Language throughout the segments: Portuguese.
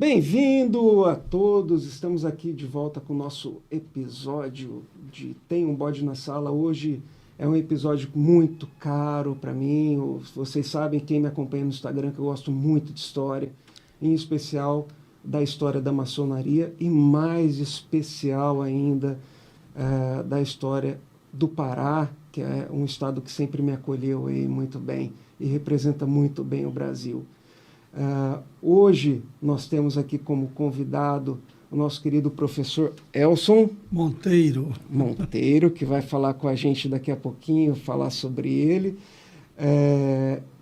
Bem-vindo a todos, estamos aqui de volta com o nosso episódio de Tem um Bode na Sala. Hoje é um episódio muito caro para mim. Vocês sabem, quem me acompanha no Instagram, que eu gosto muito de história, em especial da história da maçonaria e mais especial ainda da história do Pará, que é um estado que sempre me acolheu aí muito bem e representa muito bem o Brasil. Hoje nós temos aqui como convidado o nosso querido professor Elson Monteiro, que vai falar com a gente daqui a pouquinho, falar sobre ele.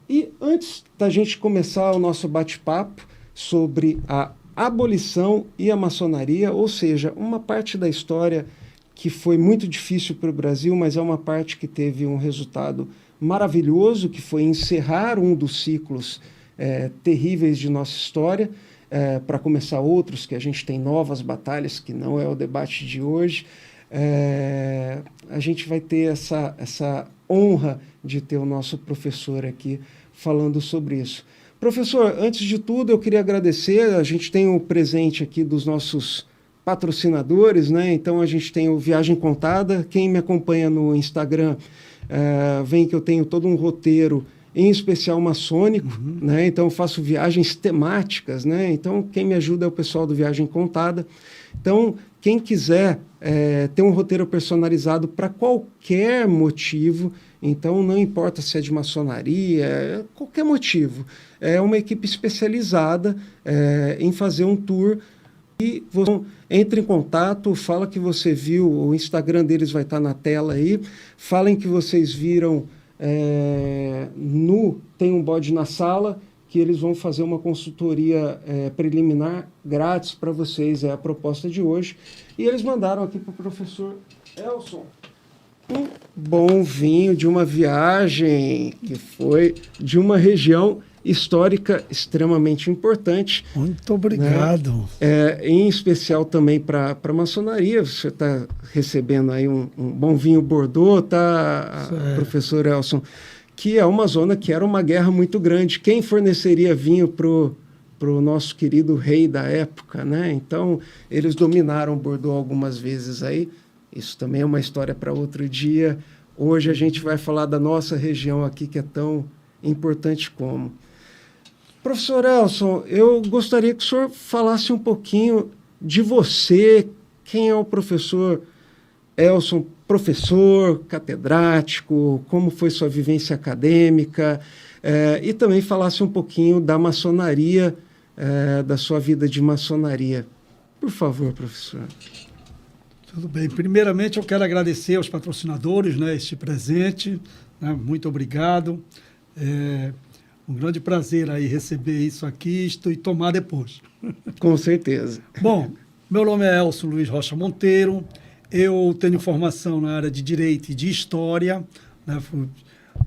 E antes da gente começar o nosso bate-papo sobre a abolição e a maçonaria, ou seja, uma parte da história que foi muito difícil para o Brasil, mas é uma parte que teve um resultado maravilhoso, que foi encerrar um dos ciclos terríveis de nossa história, para começar outros, que a gente tem novas batalhas, que não é o debate de hoje. A gente vai ter essa honra de ter o nosso professor aqui falando sobre isso. Professor, antes de tudo, eu queria agradecer. A gente tem o presente aqui dos nossos patrocinadores, né? Então a gente tem o Viagem Contada. Quem me acompanha no Instagram vê que eu tenho todo um roteiro, em especial maçônico, né? Então eu faço viagens temáticas, né? Então quem me ajuda é o pessoal do Viagem Contada. Então quem quiser ter um roteiro personalizado para qualquer motivo, então não importa se é de maçonaria, qualquer motivo, é uma equipe especializada em fazer um tour. E você entra em contato, fala que você viu, o Instagram deles vai estar na tela aí, falem que vocês viram Tem um Bode na Sala, que eles vão fazer uma consultoria preliminar grátis para vocês, é a proposta de hoje. E eles mandaram aqui para o professor Elson um bom vinho de uma viagem que foi de uma região histórica extremamente importante. Muito obrigado. Né? Em especial também para a maçonaria. Você está recebendo aí um bom vinho Bordeaux, tá, professor Elson? Que é uma zona que era uma guerra muito grande. Quem forneceria vinho para o nosso querido rei da época, né? Então, eles dominaram Bordeaux algumas vezes aí. Isso também é uma história para outro dia. Hoje a gente vai falar da nossa região aqui, que é tão importante como. Professor Elson, eu gostaria que o senhor falasse um pouquinho de você. Quem é o professor Elson? Professor, catedrático, como foi sua vivência acadêmica, e também falasse um pouquinho da maçonaria, da sua vida de maçonaria. Por favor, professor. Tudo bem. Primeiramente, eu quero agradecer aos patrocinadores, né, este presente. Né, muito obrigado. Um grande prazer aí receber isso aqui e tomar depois. Com certeza. Bom, meu nome é Elson Luiz Rocha Monteiro. Eu tenho formação na área de Direito e de História, né?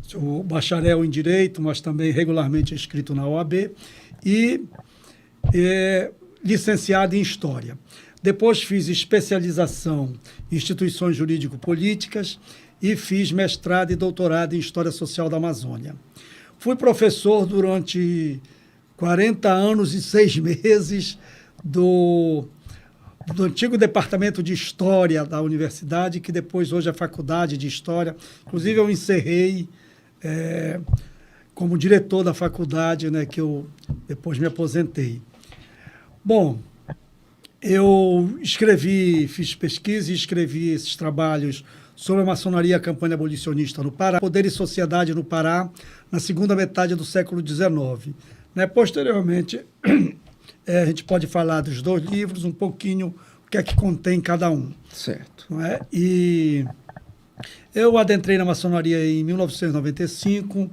Sou bacharel em Direito, mas também regularmente inscrito na OAB, e licenciado em História. Depois fiz especialização em Instituições Jurídico-Políticas e fiz mestrado e doutorado em História Social da Amazônia. Fui professor durante 40 anos e 6 meses do antigo departamento de História da universidade, que depois hoje é Faculdade de História. Inclusive, eu encerrei como diretor da faculdade, né, que eu depois me aposentei. Bom, eu fiz pesquisa e escrevi esses trabalhos sobre a maçonaria e a campanha abolicionista no Pará, Poder e Sociedade no Pará, na segunda metade do século XIX. Né? Posteriormente, a gente pode falar dos 2 livros, um pouquinho o que é que contém cada um. Certo. Não é? E eu adentrei na maçonaria em 1995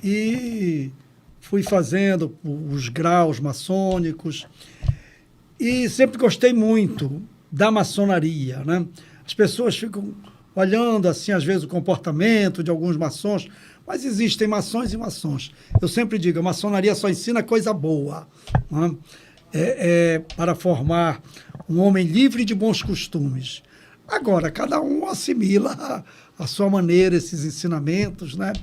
e fui fazendo os graus maçônicos e sempre gostei muito da maçonaria, né? As pessoas ficam olhando, assim, às vezes, o comportamento de alguns maçons, mas existem maçons e maçons. Eu sempre digo, a maçonaria só ensina coisa boa, né? Para formar um homem livre de bons costumes. Agora, cada um assimila a sua maneira esses ensinamentos, né?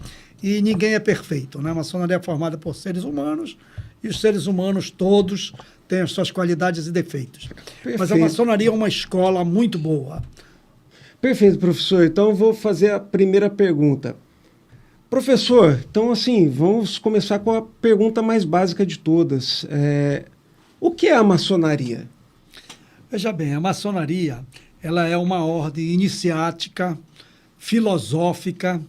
E ninguém é perfeito, né? A maçonaria é formada por seres humanos e os seres humanos todos tem as suas qualidades e defeitos. Perfeito. Mas a maçonaria é uma escola muito boa. Perfeito, professor. Então, eu vou fazer a primeira pergunta. Professor, então, assim, vamos começar com a pergunta mais básica de todas. O que é a maçonaria? Veja bem, a maçonaria ela é uma ordem iniciática, filosófica,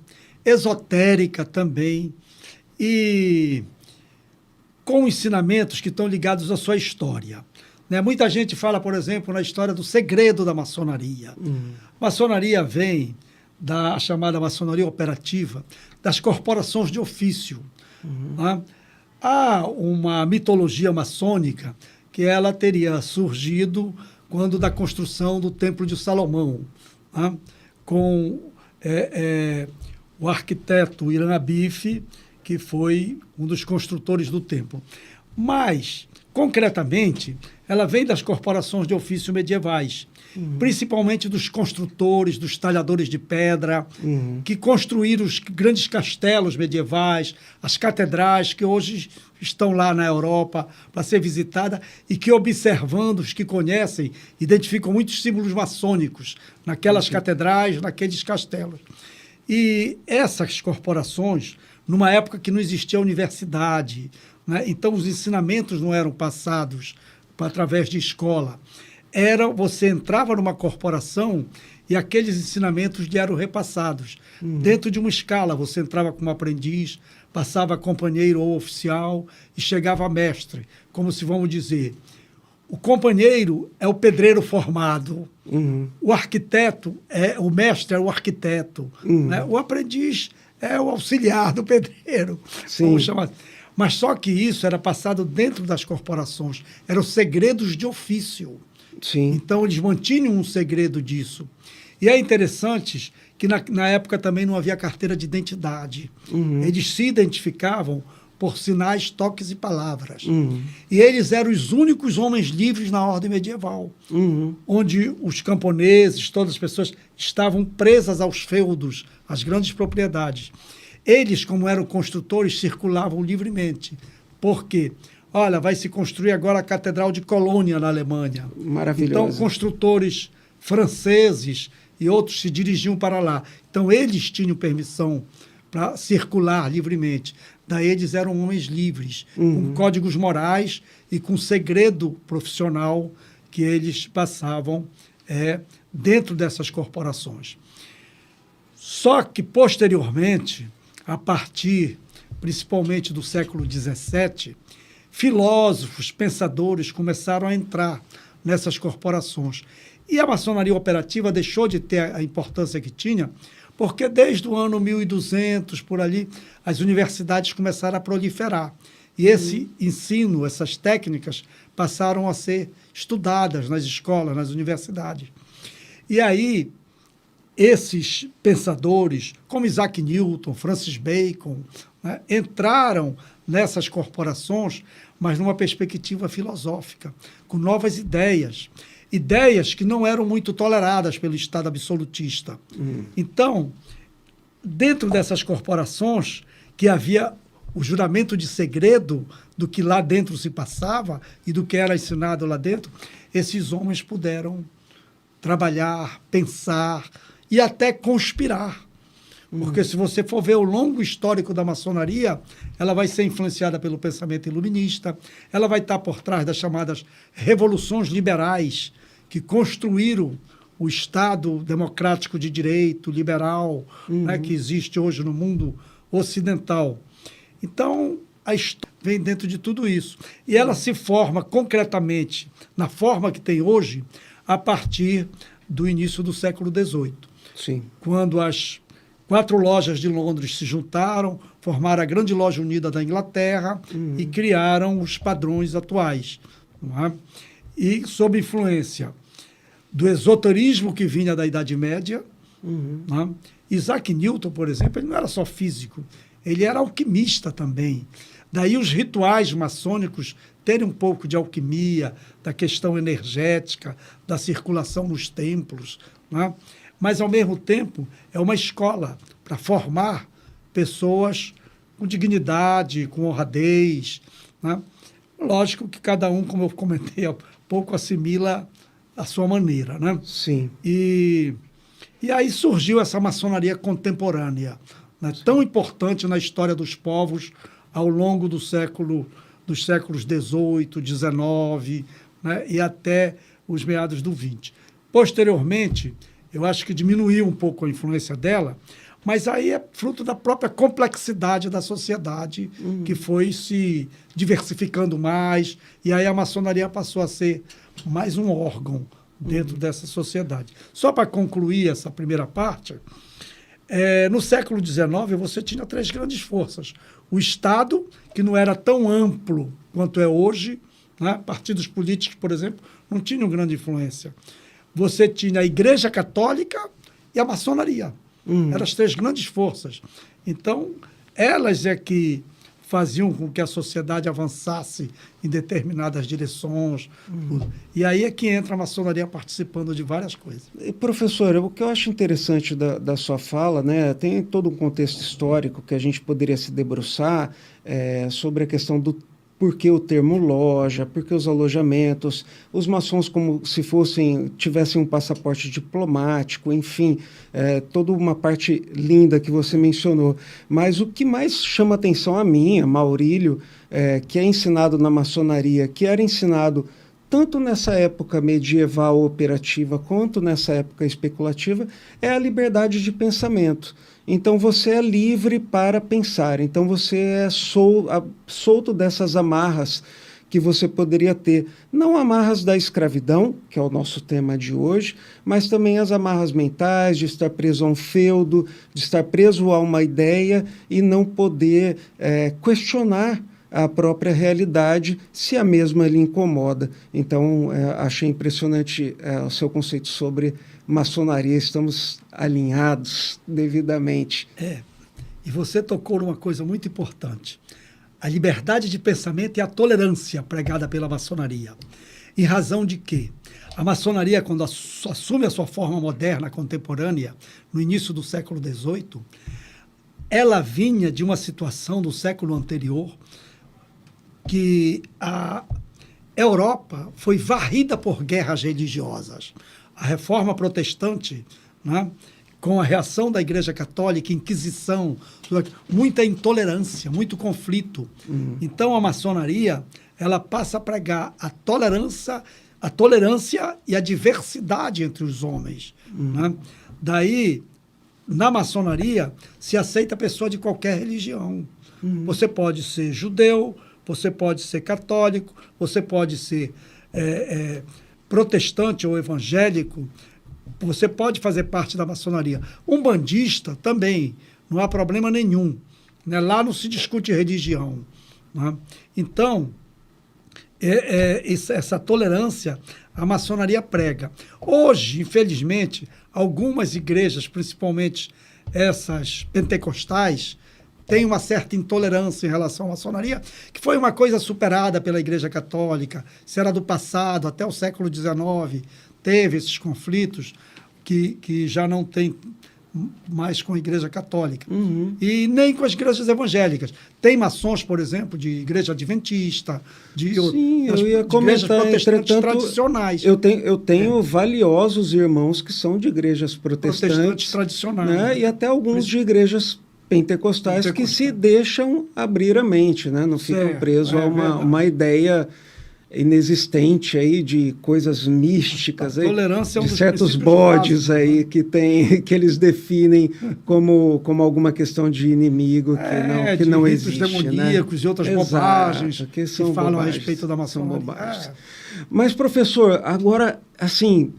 esotérica também, e com ensinamentos que estão ligados à sua história. Né? Muita gente fala, por exemplo, na história do segredo da maçonaria. Maçonaria vem da chamada maçonaria operativa, das corporações de ofício. Né? Há uma mitologia maçônica que ela teria surgido quando da construção do Templo de Salomão, né? Com o arquiteto Hiram Abiff, que foi um dos construtores do templo. Mas, concretamente, ela vem das corporações de ofício medievais, principalmente dos construtores, dos talhadores de pedra, que construíram os grandes castelos medievais, as catedrais que hoje estão lá na Europa para ser visitada e que, observando, os que conhecem, identificam muitos símbolos maçônicos naquelas catedrais, naqueles castelos. E essas corporações, numa época que não existia universidade, né? Então os ensinamentos não eram passados através de escola. Você entrava numa corporação e aqueles ensinamentos lhe eram repassados. Dentro de uma escala, você entrava como aprendiz, passava a companheiro ou oficial e chegava a mestre, como se vamos dizer. O companheiro é o pedreiro formado, o arquiteto o mestre é o arquiteto, né? O aprendiz é o auxiliar do pedreiro, vamos chamar. Mas só que isso era passado dentro das corporações, eram segredos de ofício. Sim. Então eles mantinham um segredo disso. E é interessante que na época também não havia carteira de identidade. Eles se identificavam por sinais, toques e palavras. E eles eram os únicos homens livres na ordem medieval, onde os camponeses, todas as pessoas, estavam presas aos feudos, às grandes propriedades. Eles, como eram construtores, circulavam livremente. Por quê? Olha, vai se construir agora a Catedral de Colônia, na Alemanha. Maravilhoso. Então, construtores franceses e outros se dirigiam para lá. Então, eles tinham permissão para circular livremente. Daí eles eram homens livres, com códigos morais e com segredo profissional que eles passavam dentro dessas corporações. Só que, posteriormente, a partir, principalmente do século XVII, filósofos, pensadores começaram a entrar nessas corporações. E a maçonaria operativa deixou de ter a importância que tinha, porque desde o ano 1200, por ali, as universidades começaram a proliferar. E esse ensino, essas técnicas, passaram a ser estudadas nas escolas, nas universidades. E aí, esses pensadores, como Isaac Newton, Francis Bacon, né, entraram nessas corporações, mas numa perspectiva filosófica, com novas ideias. Ideias que não eram muito toleradas pelo Estado absolutista. Então, dentro dessas corporações, que havia o juramento de segredo do que lá dentro se passava e do que era ensinado lá dentro, esses homens puderam trabalhar, pensar e até conspirar. Porque se você for ver o longo histórico da maçonaria, ela vai ser influenciada pelo pensamento iluminista, ela vai estar por trás das chamadas revoluções liberais, que construíram o Estado democrático de direito, liberal, né, que existe hoje no mundo ocidental. Então, a história vem dentro de tudo isso. E ela se forma concretamente, na forma que tem hoje, a partir do início do século XVIII. Sim. Quando as 4 lojas de Londres se juntaram, formaram a Grande Loja Unida da Inglaterra e criaram os padrões atuais. Não é? E sob influência do esoterismo que vinha da Idade Média, não é? Isaac Newton, por exemplo, ele não era só físico, ele era alquimista também. Daí os rituais maçônicos terem um pouco de alquimia, da questão energética, da circulação nos templos, não é? Mas, ao mesmo tempo, é uma escola para formar pessoas com dignidade, com honradez, né? Lógico que cada um, como eu comentei há pouco, assimila a sua maneira, né? Sim. E aí surgiu essa maçonaria contemporânea, né? Tão importante na história dos povos ao longo dos séculos XVIII, XIX, né? E até os meados do XX. Posteriormente, eu acho que diminuiu um pouco a influência dela, mas aí é fruto da própria complexidade da sociedade, que foi se diversificando mais, e aí a maçonaria passou a ser mais um órgão dentro dessa sociedade. Só para concluir essa primeira parte, no século XIX você tinha 3 grandes forças. O Estado, que não era tão amplo quanto é hoje, né? Partidos políticos, por exemplo, não tinham grande influência. Você tinha a Igreja Católica e a maçonaria. Eram as 3 grandes forças. Então, elas é que faziam com que a sociedade avançasse em determinadas direções. E aí é que entra a maçonaria participando de várias coisas. E, professor, o que eu acho interessante da sua fala, né, tem todo um contexto histórico que a gente poderia se debruçar sobre a questão do porquê o termo loja, porquê os alojamentos, os maçons como se tivessem um passaporte diplomático, enfim, toda uma parte linda que você mencionou. Mas o que mais chama atenção a mim, a Maurílio, que é ensinado na maçonaria, que era ensinado tanto nessa época medieval operativa quanto nessa época especulativa, é a liberdade de pensamento. Então, você é livre para pensar. Então, você é solto dessas amarras que você poderia ter. Não amarras da escravidão, que é o nosso tema de hoje, mas também as amarras mentais, de estar preso a um feudo, de estar preso a uma ideia e não poder questionar a própria realidade, se a mesma lhe incomoda. Então, achei impressionante o seu conceito sobre maçonaria. Estamos alinhados devidamente. E você tocou numa coisa muito importante. A liberdade de pensamento e a tolerância pregada pela maçonaria. Em razão de que a maçonaria, quando assume a sua forma moderna, contemporânea, no início do século XVIII, ela vinha de uma situação do século anterior que a Europa foi varrida por guerras religiosas. A reforma protestante, né, com a reação da Igreja Católica, Inquisição, muita intolerância, muito conflito. Então, a maçonaria ela passa a pregar a tolerância e a diversidade entre os homens. Né? Daí, na maçonaria, se aceita a pessoa de qualquer religião. Você pode ser judeu, você pode ser católico, você pode ser protestante ou evangélico, você pode fazer parte da maçonaria. Umbandista também, não há problema nenhum. Né? Lá não se discute religião. Né? Então, essa tolerância a maçonaria prega. Hoje, infelizmente, algumas igrejas, principalmente essas pentecostais, tem uma certa intolerância em relação à maçonaria, que foi uma coisa superada pela Igreja Católica. Isso era do passado, até o século XIX, teve esses conflitos que já não tem mais com a Igreja Católica. E nem com as igrejas evangélicas. Tem maçons, por exemplo, de igreja adventista, de igrejas protestantes tradicionais. Eu tenho valiosos irmãos que são de igrejas protestantes tradicionais. Né? E até alguns de igrejas pentecostais que se deixam abrir a mente, né? Não ficam presos a uma ideia inexistente aí de coisas místicas, aí, de certos bodes aí que eles definem como alguma questão de inimigo que não existe. Demoníacos, né? E outras bobagens que falam bobagens, a respeito da maçonaria. Mas, professor, agora, assim,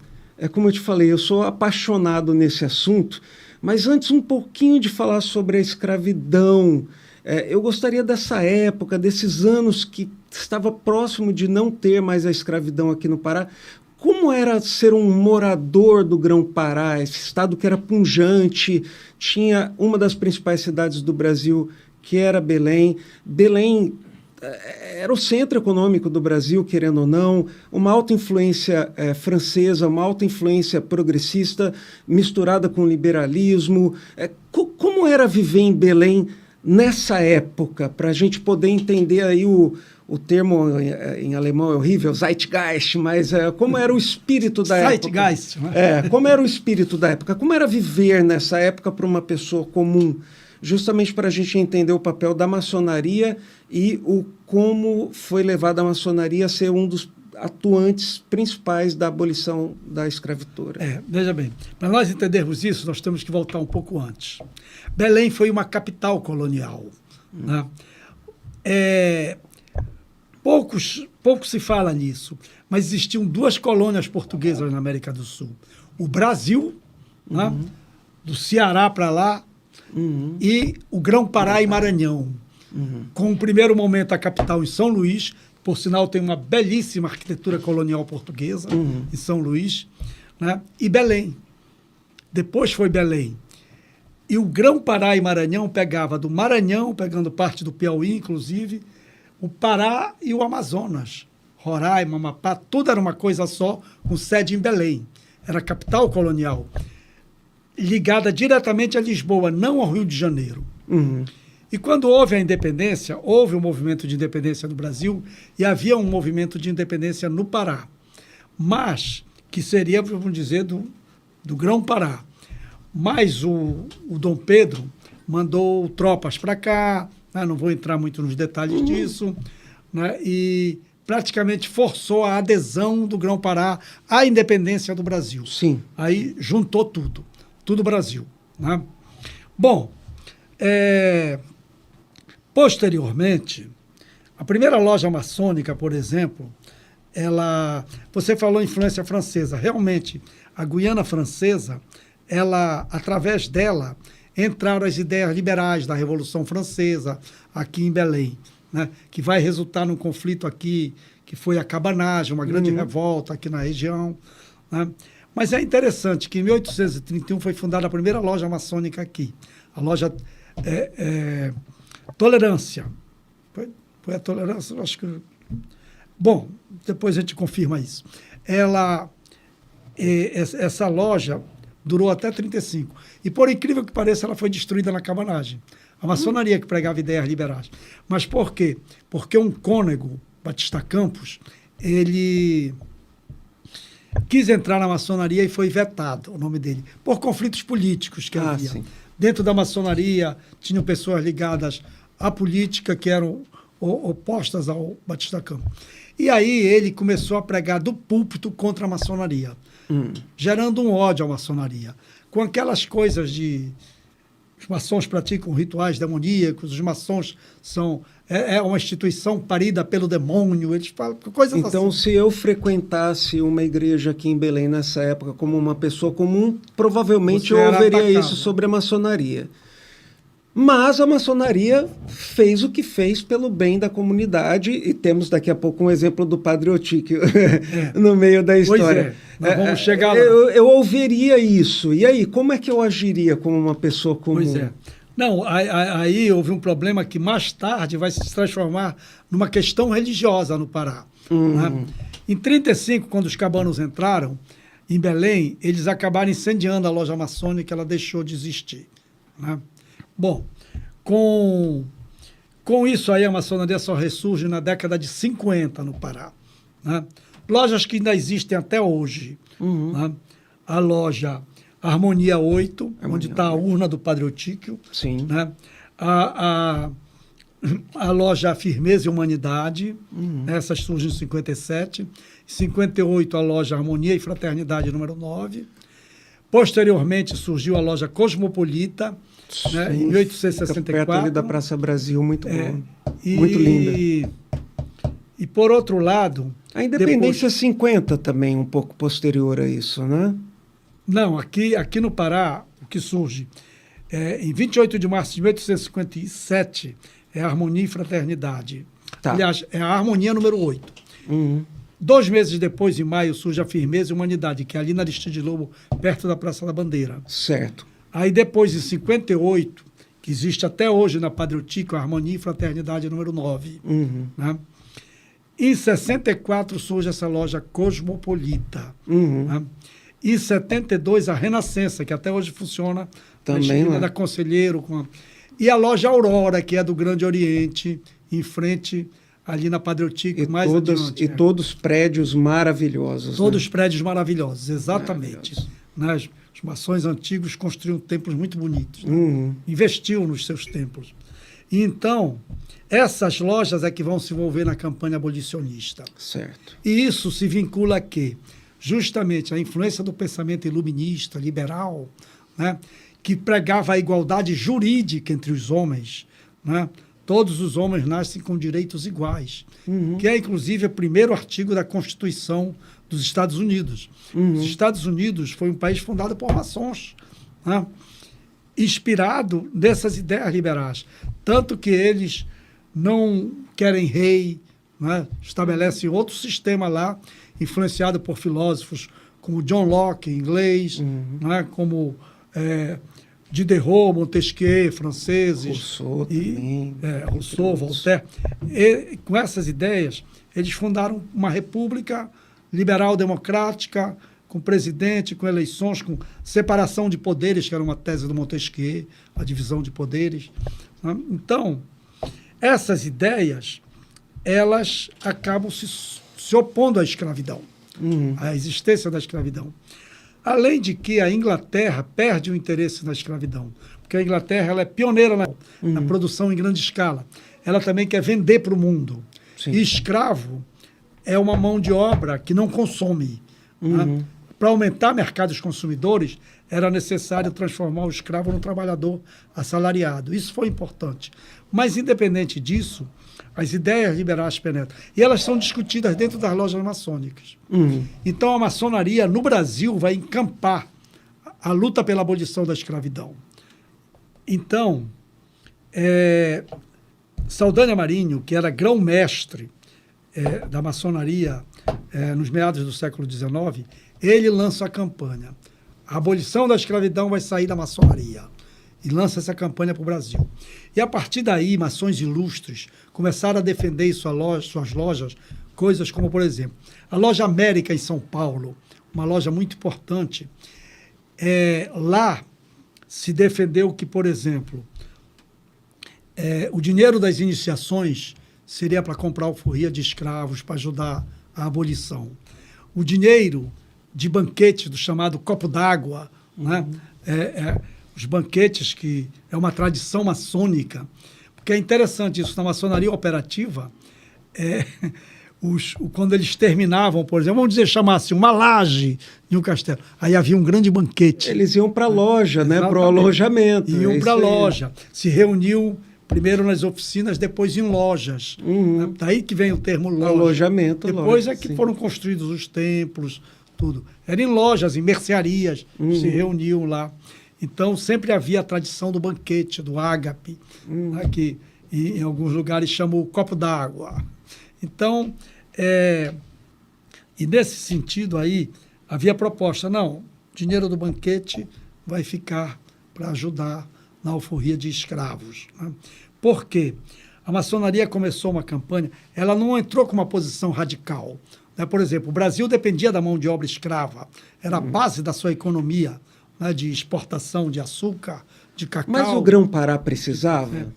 como eu te falei, eu sou apaixonado nesse assunto. Mas antes, um pouquinho de falar sobre a escravidão. Eu gostaria dessa época, desses anos que estava próximo de não ter mais a escravidão aqui no Pará. Como era ser um morador do Grão-Pará, esse estado que era pujante, tinha uma das principais cidades do Brasil, que era Belém. Belém era o centro econômico do Brasil, querendo ou não, uma alta influência francesa, uma alta influência progressista, misturada com liberalismo. Como era viver em Belém nessa época, para a gente poder entender aí o o termo em alemão é horrível, Zeitgeist, mas como era o espírito da Zeitgeist, época. Né? Como era o espírito da época, como era viver nessa época para uma pessoa comum, justamente para a gente entender o papel da maçonaria e como foi levada a maçonaria a ser um dos atuantes principais da abolição da escravatura. Veja bem, para nós entendermos isso, nós temos que voltar um pouco antes. Belém foi uma capital colonial. Né? Pouco se fala nisso, mas existiam duas colônias portuguesas na América do Sul. O Brasil, né? Do Ceará para lá, e o Grão-Pará e Maranhão. Com o primeiro momento a capital em São Luís, por sinal tem uma belíssima arquitetura colonial portuguesa em São Luís, né? E Belém. Depois foi Belém. E o Grão-Pará e Maranhão pegava do Maranhão, pegando parte do Piauí, inclusive, o Pará e o Amazonas. Roraima, Amapá, tudo era uma coisa só, com sede em Belém. Era a capital colonial, ligada diretamente a Lisboa, não ao Rio de Janeiro. E quando houve a independência, houve um movimento de independência no Brasil e havia um movimento de independência no Pará, mas que seria, vamos dizer, do Grão-Pará. Mas o Dom Pedro mandou tropas para cá, né? Não vou entrar muito nos detalhes disso, né? E praticamente forçou a adesão do Grão-Pará à independência do Brasil. Sim. Aí juntou tudo Brasil. Né? Bom, posteriormente, a primeira loja maçônica, por exemplo, você falou influência francesa. Realmente, a Guiana Francesa, através dela, entraram as ideias liberais da Revolução Francesa aqui em Belém, né? Que vai resultar num conflito aqui, que foi a cabanagem, uma grande revolta aqui na região. Né? Mas é interessante que em 1831 foi fundada a primeira loja maçônica aqui, a loja Tolerância. Foi a Tolerância, acho que... Bom, depois a gente confirma isso. Essa loja durou até 1935. E, por incrível que pareça, ela foi destruída na cabanagem. A maçonaria que pregava ideias liberais. Mas por quê? Porque um cônego, Batista Campos, ele quis entrar na maçonaria e foi vetado, o nome dele, por conflitos políticos que havia. Sim. Dentro da maçonaria, tinham pessoas ligadas à política que eram opostas ao Batista Campos. E aí ele começou a pregar do púlpito contra a maçonaria, gerando um ódio à maçonaria. Com aquelas coisas de... Os maçons praticam rituais demoníacos, os maçons são... É uma instituição parida pelo demônio, eles falam coisas assim. Então, se eu frequentasse uma igreja aqui em Belém nessa época como uma pessoa comum, provavelmente eu ouviria isso sobre a maçonaria. Mas a maçonaria fez o que fez pelo bem da comunidade e temos daqui a pouco um exemplo do Padre Otíquio no meio da história. Nós vamos chegar lá. Eu ouviria isso. E aí, como é que eu agiria como uma pessoa comum? Pois é. Não, aí houve um problema que mais tarde vai se transformar numa questão religiosa no Pará. Né? Em 1935, quando os cabanos entraram em Belém, eles acabaram incendiando a loja maçônica, ela deixou de existir. Né? Bom, com isso aí a maçonaria só ressurge na década de 50 no Pará. Né? Lojas que ainda existem até hoje. Né? A loja Harmonia 8, onde está a urna do Padre Otíquio. Sim. Né? A loja Firmeza e Humanidade, essas surgem em 57. Em 58 a loja Harmonia e Fraternidade número 9. Posteriormente surgiu a loja Cosmopolita, né, em 1864. Perto ali da Praça Brasil, muito bom. Muito linda. E por outro lado... A Independência 50 também, um pouco posterior a isso, né? Não, aqui no Pará, o que surge em 28 de março de 1857 é a Harmonia e Fraternidade. Tá. Aliás, é a Harmonia número 8. 2 meses depois, em maio, surge a Firmeza e Humanidade, que é ali na Aristide Lobo, perto da Praça da Bandeira. Certo. Aí depois, em 58, que existe até hoje na Padre Otíquio, a Harmonia e Fraternidade número 9. Né? Em 64 surge essa loja Cosmopolita. Né? Em 72, a Renascença, que até hoje funciona também na da Conselheiro. E a loja Aurora, que é do Grande Oriente, em frente ali na Padre Eutico, mais adiante. E todos prédios maravilhosos. Todos né? prédios maravilhosos, exatamente. Né? Os maçons antigos construíram templos muito bonitos. Né? Investiam nos seus templos. E então, essas lojas é que vão se envolver na campanha abolicionista. Certo. E isso se vincula a quê? Justamente a influência do pensamento iluminista, liberal, né? Que pregava a igualdade jurídica entre os homens. Né? Todos os homens nascem com direitos iguais, que é, inclusive, o primeiro artigo da Constituição dos Estados Unidos. Os Estados Unidos foi um país fundado por maçons, né? Inspirado nessas ideias liberais. Tanto que eles não querem rei, né? Estabelecem outro sistema lá, influenciado por filósofos como John Locke, inglês, né? Como Diderot, Montesquieu, franceses. Rousseau também. Rousseau, Voltaire. E, com essas ideias, eles fundaram uma república liberal democrática, com presidente, com eleições, com separação de poderes, que era uma tese do Montesquieu, a divisão de poderes. Né? Então, essas ideias, elas acabam se opondo à escravidão, à existência da escravidão. Além de que a Inglaterra perde o interesse na escravidão, porque a Inglaterra ela é pioneira na produção em grande escala. Ela também quer vender para o mundo. Sim. E escravo é uma mão de obra que não consome. Né? Para aumentar mercados consumidores, era necessário transformar o escravo num trabalhador assalariado. Isso foi importante. Mas, independente disso, as ideias liberais penetram. E elas são discutidas dentro das lojas maçônicas. Então, a maçonaria, no Brasil, vai encampar a luta pela abolição da escravidão. Então, Saldanha Marinho, que era grão-mestre da maçonaria nos meados do século XIX, ele lança a campanha. A abolição da escravidão vai sair da maçonaria. E lança essa campanha para o Brasil. E, a partir daí, maçons ilustres começaram a defender em suas lojas coisas como, por exemplo, a Loja América em São Paulo, uma loja muito importante. Lá se defendeu que, por exemplo, o dinheiro das iniciações seria para comprar alforria de escravos, para ajudar a abolição. O dinheiro de banquetes do chamado copo d'água, né? Os banquetes, que é uma tradição maçônica, porque é interessante isso, na maçonaria operativa, quando eles terminavam, por exemplo, vamos dizer, chamasse uma laje de um castelo, aí havia um grande banquete. Eles iam para a loja, né? Para o alojamento. Iam para a loja, se reuniam primeiro nas oficinas, depois em lojas. Né? Daí que vem o termo loja. Alojamento, depois loja, é que sim. foram construídos os templos, tudo. Era em lojas, em mercearias, se reuniam lá. Então, sempre havia a tradição do banquete, do ágape, né, que em alguns lugares chamam o copo d'água. Então, e nesse sentido aí, havia proposta, não, dinheiro do banquete vai ficar para ajudar na alforria de escravos. Né? Por quê? A maçonaria começou uma campanha, ela não entrou com uma posição radical. Né? Por exemplo, o Brasil dependia da mão de obra escrava, era a base da sua economia, né, de exportação de açúcar, de cacau. Mas o Grão-Pará precisava?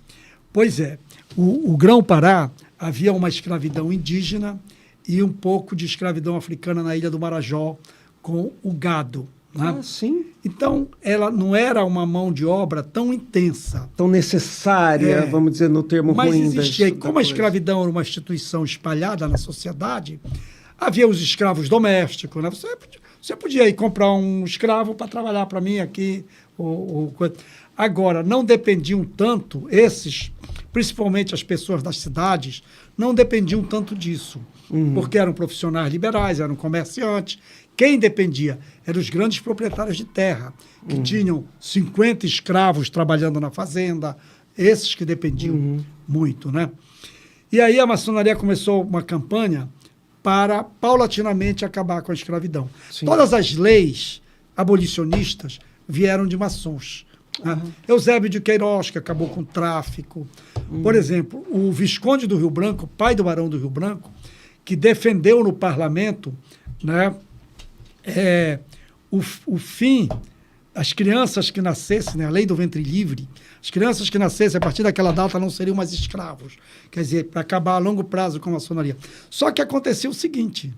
Pois é. O Grão-Pará havia uma escravidão indígena e um pouco de escravidão africana na Ilha do Marajó com o gado. Né? Ah, sim. Então, ela não era uma mão de obra tão intensa. Tão necessária, vamos dizer, no termo mas ruim. Existia. E como a escravidão era uma instituição espalhada na sociedade, havia os escravos domésticos. Né? Você podia ir comprar um escravo para trabalhar para mim aqui. Agora, não dependiam tanto, principalmente as pessoas das cidades, não dependiam tanto disso. Porque eram profissionais liberais, eram comerciantes. Quem dependia eram os grandes proprietários de terra, que tinham 50 escravos trabalhando na fazenda, esses que dependiam muito. Né? E aí a maçonaria começou uma campanha para, paulatinamente, acabar com a escravidão. Sim. Todas as leis abolicionistas vieram de maçons. Né? Eusébio de Queiroz, que acabou com o tráfico. Por exemplo, o Visconde do Rio Branco, pai do Barão do Rio Branco, que defendeu no parlamento, né, o fim as crianças que nascessem, né, a lei do ventre livre, as crianças que nascessem a partir daquela data não seriam mais escravos. Quer dizer, para acabar a longo prazo com a maçonaria. Só que aconteceu o seguinte,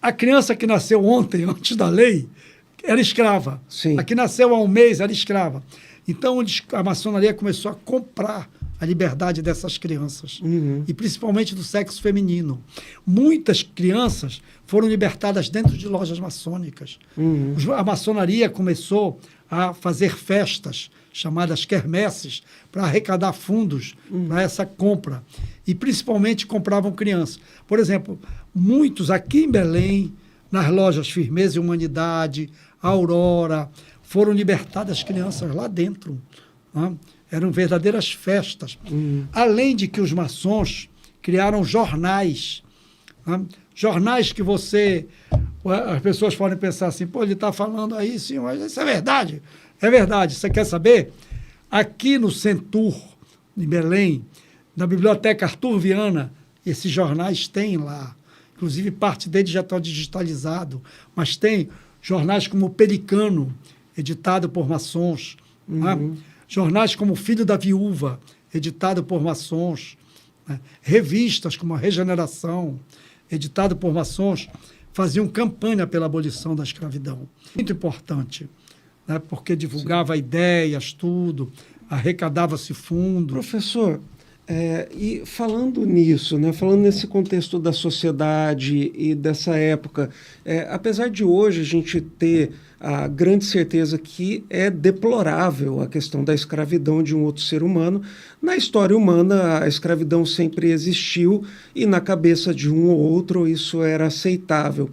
a criança que nasceu ontem, antes da lei, era escrava. Sim. A que nasceu há um mês era escrava. Então, a maçonaria começou a comprar a liberdade dessas crianças, e principalmente do sexo feminino. Muitas crianças foram libertadas dentro de lojas maçônicas. A maçonaria começou a fazer festas, chamadas quermesses, para arrecadar fundos para essa compra. E principalmente compravam crianças. Por exemplo, muitos aqui em Belém, nas lojas Firmeza e Humanidade, Aurora, foram libertadas crianças lá dentro. Né? Eram verdadeiras festas. Além de que os maçons criaram jornais. Né? Jornais que as pessoas podem pensar assim, pô, ele está falando aí, sim, mas isso é verdade. É verdade. Você quer saber? Aqui no Centur, em Belém, na Biblioteca Arthur Viana, esses jornais têm lá. Inclusive, parte deles já estão digitalizados. Mas tem jornais como o Pelicano, editado por maçons. Né? Jornais como Filho da Viúva, editado por maçons. Né? Revistas como a Regeneração, editado por maçons, faziam campanha pela abolição da escravidão. Muito importante, né? Porque divulgava ideias, tudo, arrecadava-se fundo. Professor, e falando nisso, né, falando nesse contexto da sociedade e dessa época, apesar de hoje a gente ter a grande certeza que é deplorável a questão da escravidão de um outro ser humano, na história humana a escravidão sempre existiu e na cabeça de um ou outro isso era aceitável.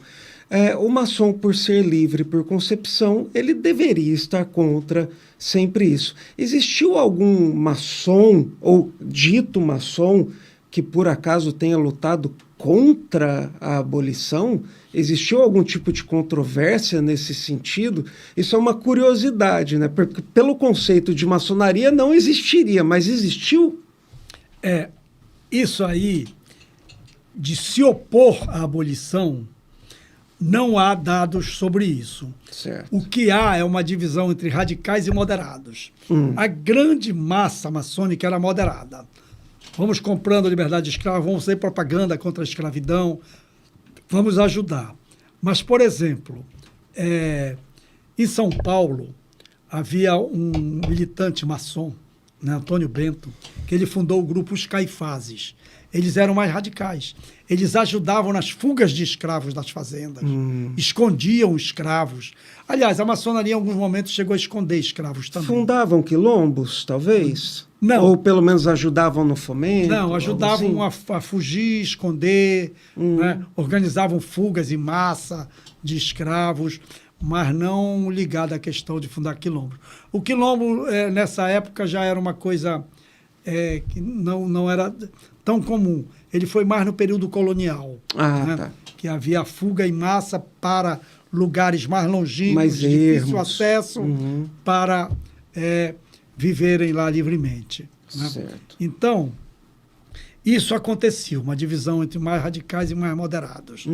O maçom, por ser livre por concepção, ele deveria estar contra sempre isso. Existiu algum maçom, ou dito maçom, que por acaso tenha lutado contra a abolição? Existiu algum tipo de controvérsia nesse sentido? Isso é uma curiosidade, né? Porque pelo conceito de maçonaria não existiria, mas existiu? Isso aí, de se opor à abolição, não há dados sobre isso. Certo. O que há é uma divisão entre radicais e moderados. A grande massa maçônica era moderada. Vamos comprando a liberdade de escravo, vamos fazer propaganda contra a escravidão, vamos ajudar. Mas, por exemplo, em São Paulo, havia um militante maçom, né, Antônio Bento, que ele fundou o grupo Os Caifazes. Eles eram mais radicais. Eles ajudavam nas fugas de escravos das fazendas, escondiam escravos. Aliás, a maçonaria, em alguns momentos, chegou a esconder escravos também. Fundavam quilombos, talvez? Não. Ou pelo menos ajudavam no fomento? Não, ajudavam assim? a fugir, esconder, né? Organizavam fugas em massa de escravos, mas não ligado à questão de fundar quilombos. O quilombo, nessa época, já era uma coisa que não era tão comum. Ele foi mais no período colonial, né? Tá. Que havia fuga em massa para lugares mais longínquos, mais de difícil ermos. acesso, para viverem lá livremente. Né? Certo. Então, isso aconteceu, uma divisão entre mais radicais e mais moderados.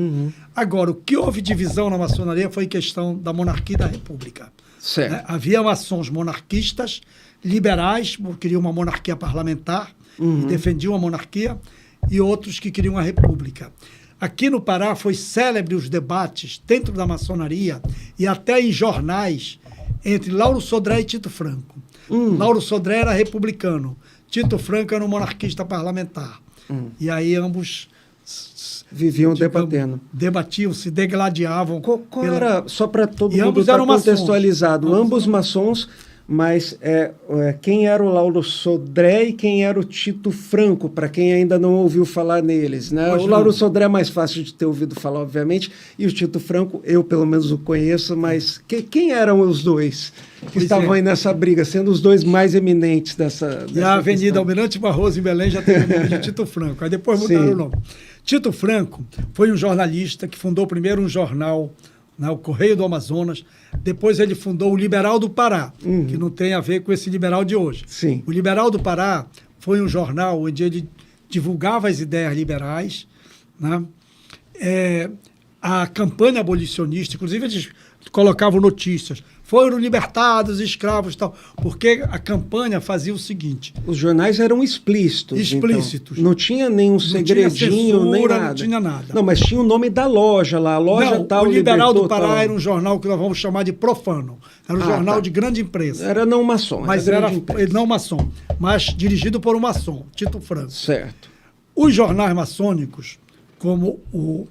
Agora, o que houve divisão na maçonaria foi questão da monarquia e da república. Certo. Né? Havia maçons monarquistas, liberais, que queriam uma monarquia parlamentar, e defendiam a monarquia, e outros que queriam a república. Aqui no Pará foi célebre os debates dentro da maçonaria e até em jornais entre Lauro Sodré e Tito Franco. Lauro Sodré era republicano, Tito Franco era um monarquista parlamentar. E aí ambos viviam debatendo. Debatiam, se degladiavam. Qual era, só para todo mundo ambos estar eram contextualizado, maçons. ambos maçons, mas quem era o Lauro Sodré e quem era o Tito Franco, para quem ainda não ouviu falar neles, né? O Lauro Sodré é mais fácil de ter ouvido falar, obviamente, e o Tito Franco, eu pelo menos o conheço, mas quem eram os dois que estavam aí nessa briga, sendo os dois mais eminentes dessa E a Avenida questão? Almirante Barroso, em Belém, já teve o nome de Tito Franco, aí depois mudaram o nome. Tito Franco foi um jornalista que fundou primeiro um jornal, né, o Correio do Amazonas. Depois ele fundou o Liberal do Pará, que não tem a ver com esse liberal de hoje. Sim. O Liberal do Pará foi um jornal onde ele divulgava as ideias liberais, né? A campanha abolicionista, inclusive eles colocavam notícias, foram libertados escravos e tal, porque a campanha fazia o seguinte... Os jornais eram explícitos. Explícitos. Então. Não tinha nenhum segredinho, censura, nem nada. Não tinha nada. Não, mas tinha o nome da loja lá, a loja não, tal. O Liberal do tal. Pará era um jornal que nós vamos chamar de profano. Era um jornal de grande imprensa. Era não maçom. Mas era não maçom, mas dirigido por um maçom, Tito Franco. Certo. Os jornais maçônicos, como o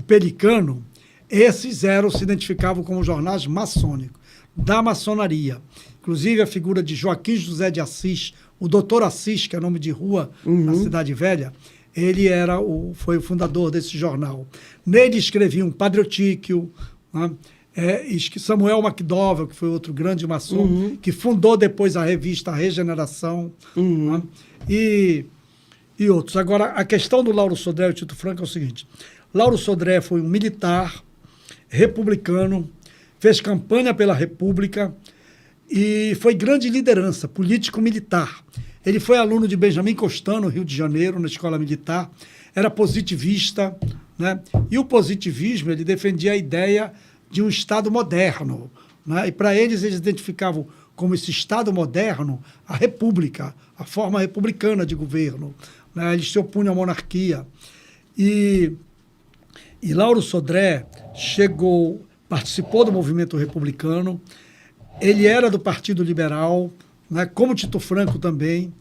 Pelicano, esses se identificavam como jornais maçônicos, da maçonaria. Inclusive a figura de Joaquim José de Assis, o doutor Assis, que é nome de rua na Cidade Velha, ele foi o fundador desse jornal. Nele escreviam Padre Eutíquio, né? Samuel McDowell, que foi outro grande maçom, que fundou depois a revista Regeneração, né? e outros. Agora, a questão do Lauro Sodré e o Tito Franco é o seguinte: Lauro Sodré foi um militar republicano, fez campanha pela República e foi grande liderança, político-militar. Ele foi aluno de Benjamin Constant, no Rio de Janeiro, na escola militar, era positivista, né? E o positivismo, ele defendia a ideia de um Estado moderno, né? E para eles identificavam como esse Estado moderno a República, a forma republicana de governo, né? Eles se opunham à monarquia. E Lauro Sodré participou do movimento republicano, ele era do Partido Liberal, né? Como Tito Franco também.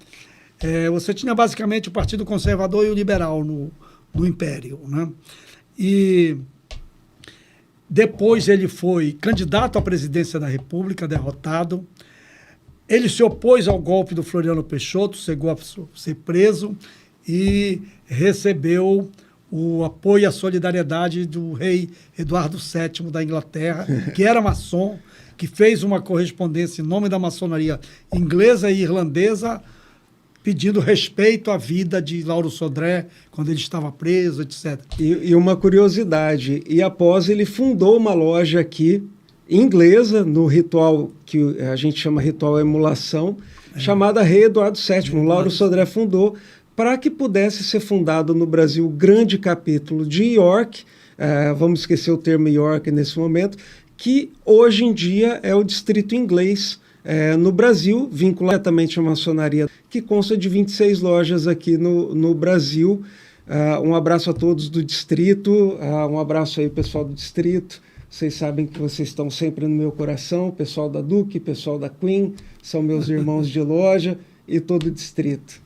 Você tinha basicamente o Partido Conservador e o Liberal no Império, né? E depois ele foi candidato à presidência da República, derrotado. Ele se opôs ao golpe do Floriano Peixoto, chegou a ser preso e recebeu o apoio e a solidariedade do rei Eduardo VII da Inglaterra, que era maçom, que fez uma correspondência em nome da maçonaria inglesa e irlandesa, pedindo respeito à vida de Lauro Sodré quando ele estava preso, etc. E uma curiosidade, e após ele fundou uma loja aqui, inglesa, no ritual que a gente chama ritual emulação, chamada Rei Eduardo VII. Lauro Sodré fundou para que pudesse ser fundado no Brasil o grande capítulo de York, vamos esquecer o termo York nesse momento, que hoje em dia é o distrito inglês no Brasil, vinculado diretamente à maçonaria, que consta de 26 lojas aqui no Brasil. Um abraço a todos do distrito, um abraço aí pessoal do distrito. Vocês sabem que vocês estão sempre no meu coração, o pessoal da Duque, o pessoal da Queen, são meus irmãos de loja e todo o distrito.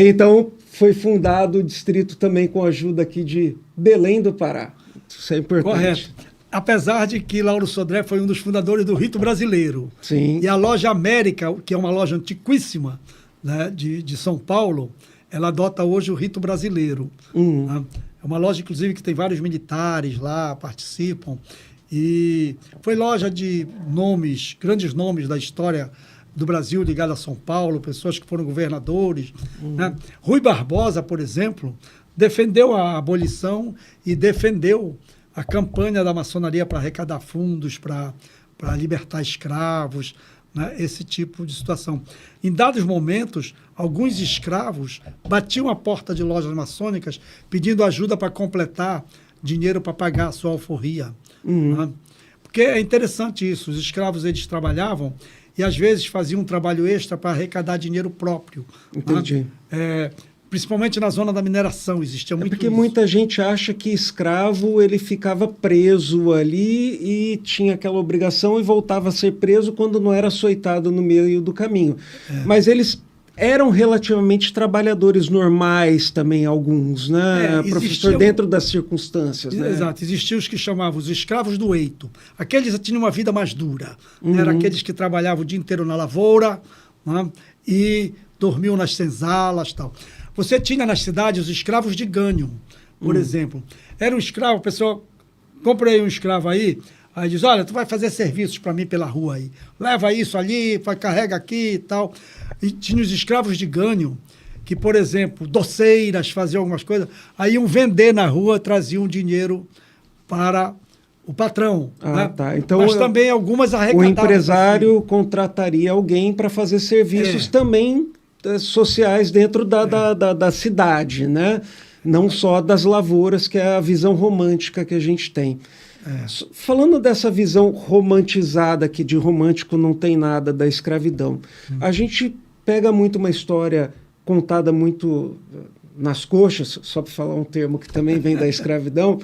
Então, foi fundado o distrito também com a ajuda aqui de Belém do Pará. Isso é importante. Correto. Apesar de que Lauro Sodré foi um dos fundadores do Rito Brasileiro. Sim. E a loja América, que é uma loja antiquíssima, né, de São Paulo, ela adota hoje o Rito Brasileiro. Né? É uma loja, inclusive, que tem vários militares lá, participam. E foi loja de nomes, grandes nomes da história do Brasil ligado a São Paulo, pessoas que foram governadores. Né? Rui Barbosa, por exemplo, defendeu a abolição e defendeu a campanha da maçonaria para arrecadar fundos, para libertar escravos, né? Esse tipo de situação. Em dados momentos, alguns escravos batiam a porta de lojas maçônicas pedindo ajuda para completar dinheiro para pagar a sua alforria. Né? Porque é interessante isso, os escravos eles trabalhavam e às vezes faziam um trabalho extra para arrecadar dinheiro próprio. Entendi. Né? Principalmente na zona da mineração, existia muito porque isso. Muita gente acha que escravo ele ficava preso ali e tinha aquela obrigação e voltava a ser preso quando não era açoitado no meio do caminho. Mas eles eram relativamente trabalhadores normais também, alguns, né, professor, dentro das circunstâncias. Né? Exato, existiam os que chamavam os escravos do eito. Aqueles tinham uma vida mais dura. Eram aqueles que trabalhavam o dia inteiro na lavoura, né, e dormiam nas senzalas e tal. Você tinha nas cidades os escravos de ganho, por exemplo. Era um escravo, a pessoa, comprei um escravo aí diz, olha, tu vai fazer serviços para mim pela rua aí. Leva isso ali, carrega aqui e tal. E tinha os escravos de ganho, que, por exemplo, doceiras, faziam algumas coisas, aí iam vender na rua, traziam dinheiro para o patrão. Né? Tá. Então, mas também algumas arrecadavam. O empresário contrataria alguém para fazer serviços também sociais dentro da cidade, né? Não só das lavouras, que é a visão romântica que a gente tem. Falando dessa visão romantizada, que de romântico não tem nada da escravidão, a gente pega muito uma história contada muito nas coxas, só para falar um termo que também vem da escravidão,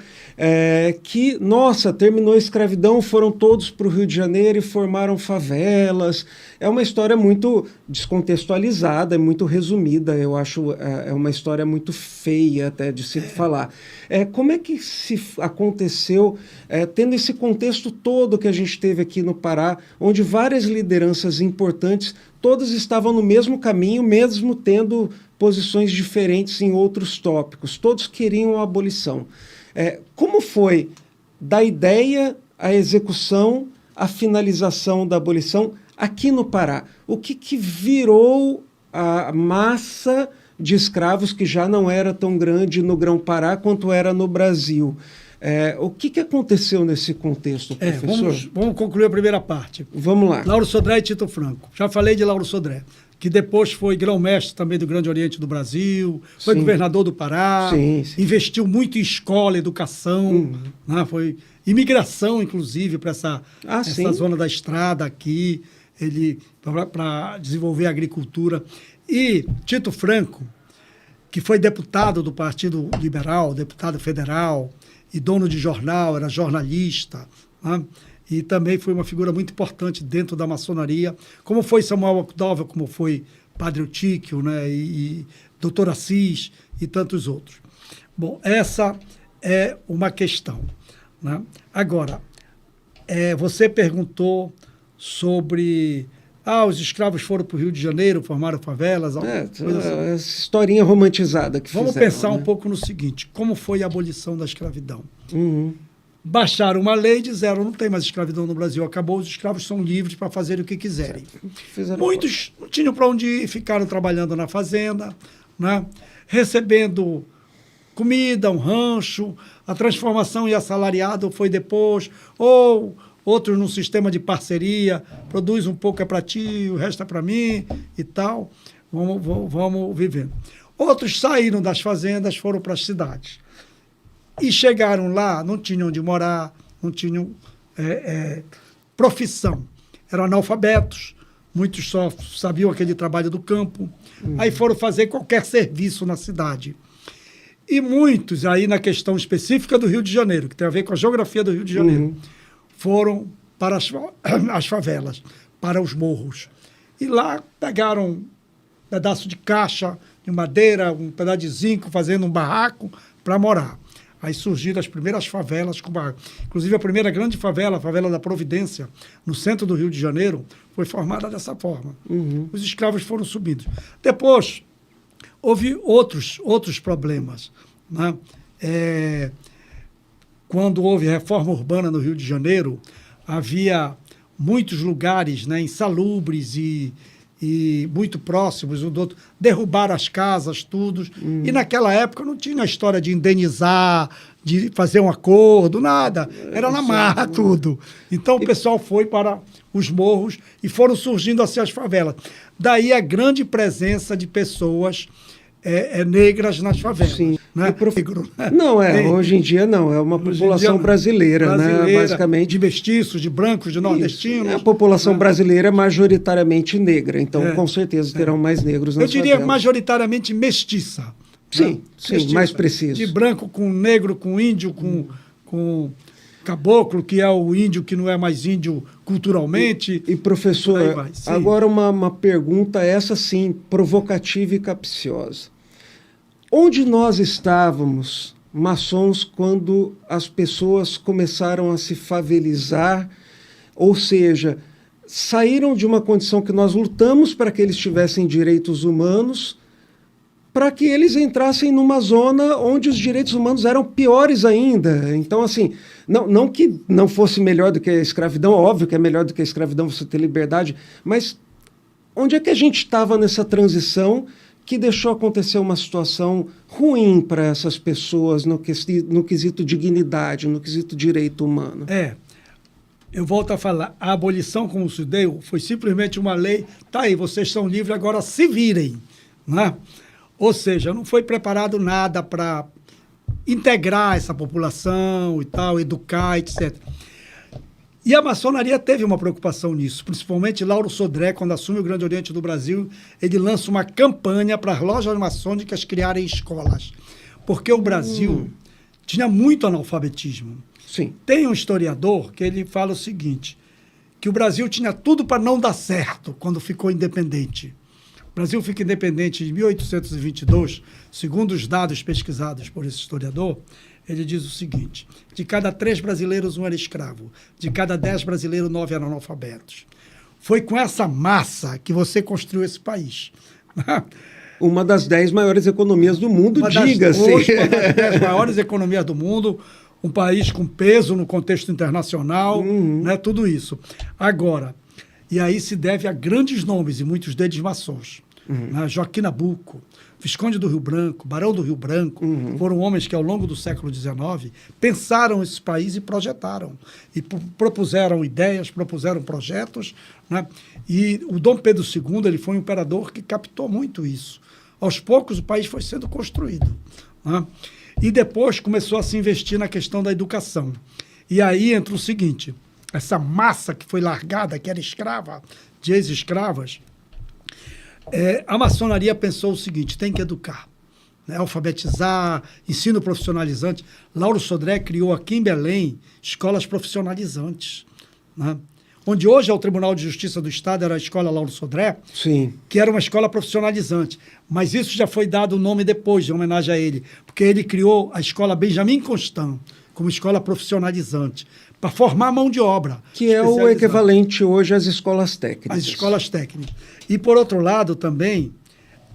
que, nossa, terminou a escravidão, foram todos para o Rio de Janeiro e formaram favelas. É uma história muito descontextualizada, é muito resumida, eu acho, é uma história muito feia até de se falar. Como é que se aconteceu, tendo esse contexto todo que a gente teve aqui no Pará, onde várias lideranças importantes, todas estavam no mesmo caminho, mesmo tendo posições diferentes em outros tópicos, todos queriam a abolição. Como foi da ideia à execução, à finalização da abolição aqui no Pará? O que virou a massa de escravos que já não era tão grande no Grão-Pará quanto era no Brasil? O que aconteceu nesse contexto, professor? Vamos concluir a primeira parte. Vamos lá. Lauro Sodré e Tito Franco. Já falei de Lauro Sodré, que depois foi grão-mestre também do Grande Oriente do Brasil, foi governador do Pará, investiu muito em escola, educação, né? Foi imigração, inclusive, para essa zona da estrada aqui, para desenvolver a agricultura. E Tito Franco, que foi deputado do Partido Liberal, deputado federal e dono de jornal, era jornalista, né? E também foi uma figura muito importante dentro da maçonaria, como foi Samuel Octávio, como foi Padre Eutíquio, né, e Dr. Assis e tantos outros. Bom, essa é uma questão, né? Agora, você perguntou sobre... os escravos foram para o Rio de Janeiro, formaram favelas... Essa historinha romantizada que Vamos fizeram, pensar né? um pouco no seguinte, como foi a abolição da escravidão? Uhum. Baixaram uma lei e disseram, não tem mais escravidão no Brasil, acabou, os escravos são livres para fazer o que quiserem. Muitos não tinham para onde ir, ficaram trabalhando na fazenda, né? Recebendo comida, um rancho, a transformação e assalariado foi depois, ou outros num sistema de parceria, produz um pouco é para ti, o resto é para mim e tal, vamos vivendo. Outros saíram das fazendas, foram para as cidades. E chegaram lá, não tinham onde morar, não tinham profissão. Eram analfabetos, muitos só sabiam aquele trabalho do campo. Aí foram fazer qualquer serviço na cidade. E muitos, aí na questão específica do Rio de Janeiro, que tem a ver com a geografia do Rio de Janeiro, foram para as favelas, para os morros. E lá pegaram um pedaço de caixa, de madeira, um pedaço de zinco, fazendo um barraco para morar. Aí surgiram as primeiras favelas, inclusive a primeira grande favela, a favela da Providência, no centro do Rio de Janeiro, foi formada dessa forma. Os escravos foram subindo. Depois, houve outros problemas, né? Quando houve reforma urbana no Rio de Janeiro, havia muitos lugares, né, insalubres e muito próximos um do outro, derrubaram as casas, tudo. E naquela época não tinha a história de indenizar, de fazer um acordo, nada. Era na marra tudo. Então o pessoal foi para os morros e foram surgindo assim as favelas. Daí a grande presença de pessoas negras nas favelas. Sim. Né? Não, hoje em dia não, é uma população brasileira, né? Basicamente. De mestiços, de brancos, de nordestinos. A população brasileira é majoritariamente negra, então com certeza terão mais negros nas favelas. Eu diria majoritariamente mestiça. Sim, mestiça, mais preciso. De branco com negro, com índio, com caboclo, que é o índio que não é mais índio culturalmente. E professor, agora uma pergunta, essa sim, provocativa e capciosa. Onde nós estávamos, maçons, quando as pessoas começaram a se favelizar, ou seja, saíram de uma condição que nós lutamos para que eles tivessem direitos humanos, para que eles entrassem numa zona onde os direitos humanos eram piores ainda. Então, assim, não que não fosse melhor do que a escravidão, óbvio que é melhor do que a escravidão você ter liberdade, mas onde é que a gente estava nessa transição que deixou acontecer uma situação ruim para essas pessoas no quesito dignidade, no quesito direito humano? Eu volto a falar, a abolição, como se deu, foi simplesmente uma lei, tá aí, vocês são livres, agora se virem, né? Ou seja, não foi preparado nada para integrar essa população e tal, educar, etc. E a maçonaria teve uma preocupação nisso, principalmente Lauro Sodré, quando assume o Grande Oriente do Brasil, ele lança uma campanha para as lojas maçônicas criarem escolas, porque o Brasil tinha muito analfabetismo. Sim. Tem um historiador que ele fala o seguinte, que o Brasil tinha tudo para não dar certo quando ficou independente. O Brasil fica independente em 1822, segundo os dados pesquisados por esse historiador, ele diz o seguinte, de cada 3 brasileiros, 1 era escravo, de cada 10 brasileiros, 9 eram analfabetos. Foi com essa massa que você construiu esse país. Uma das 10 maiores economias do mundo, diga-se. Uma das 10 maiores economias do mundo, um país com peso no contexto internacional, né, tudo isso. Agora, e aí se deve a grandes nomes, e muitos deles maçons. Né, Joaquim Nabuco, Visconde do Rio Branco, Barão do Rio Branco, foram homens que, ao longo do século XIX, pensaram esse país e projetaram. E propuseram ideias, propuseram projetos. Né? E o Dom Pedro II ele foi um imperador que captou muito isso. Aos poucos, o país foi sendo construído. Né? E depois começou a se investir na questão da educação. E aí entra o seguinte, essa massa que foi largada, que era escrava, de ex-escravas, a maçonaria pensou o seguinte, tem que educar, né? Alfabetizar, ensino profissionalizante. Lauro Sodré criou aqui em Belém escolas profissionalizantes, né? Onde hoje é o Tribunal de Justiça do Estado, era a escola Lauro Sodré, Sim. que era uma escola profissionalizante. Mas isso já foi dado o nome depois, em homenagem a ele, porque ele criou a escola Benjamin Constant, como escola profissionalizante, para formar mão de obra. Que é o equivalente hoje às escolas técnicas. As escolas técnicas. E, por outro lado, também,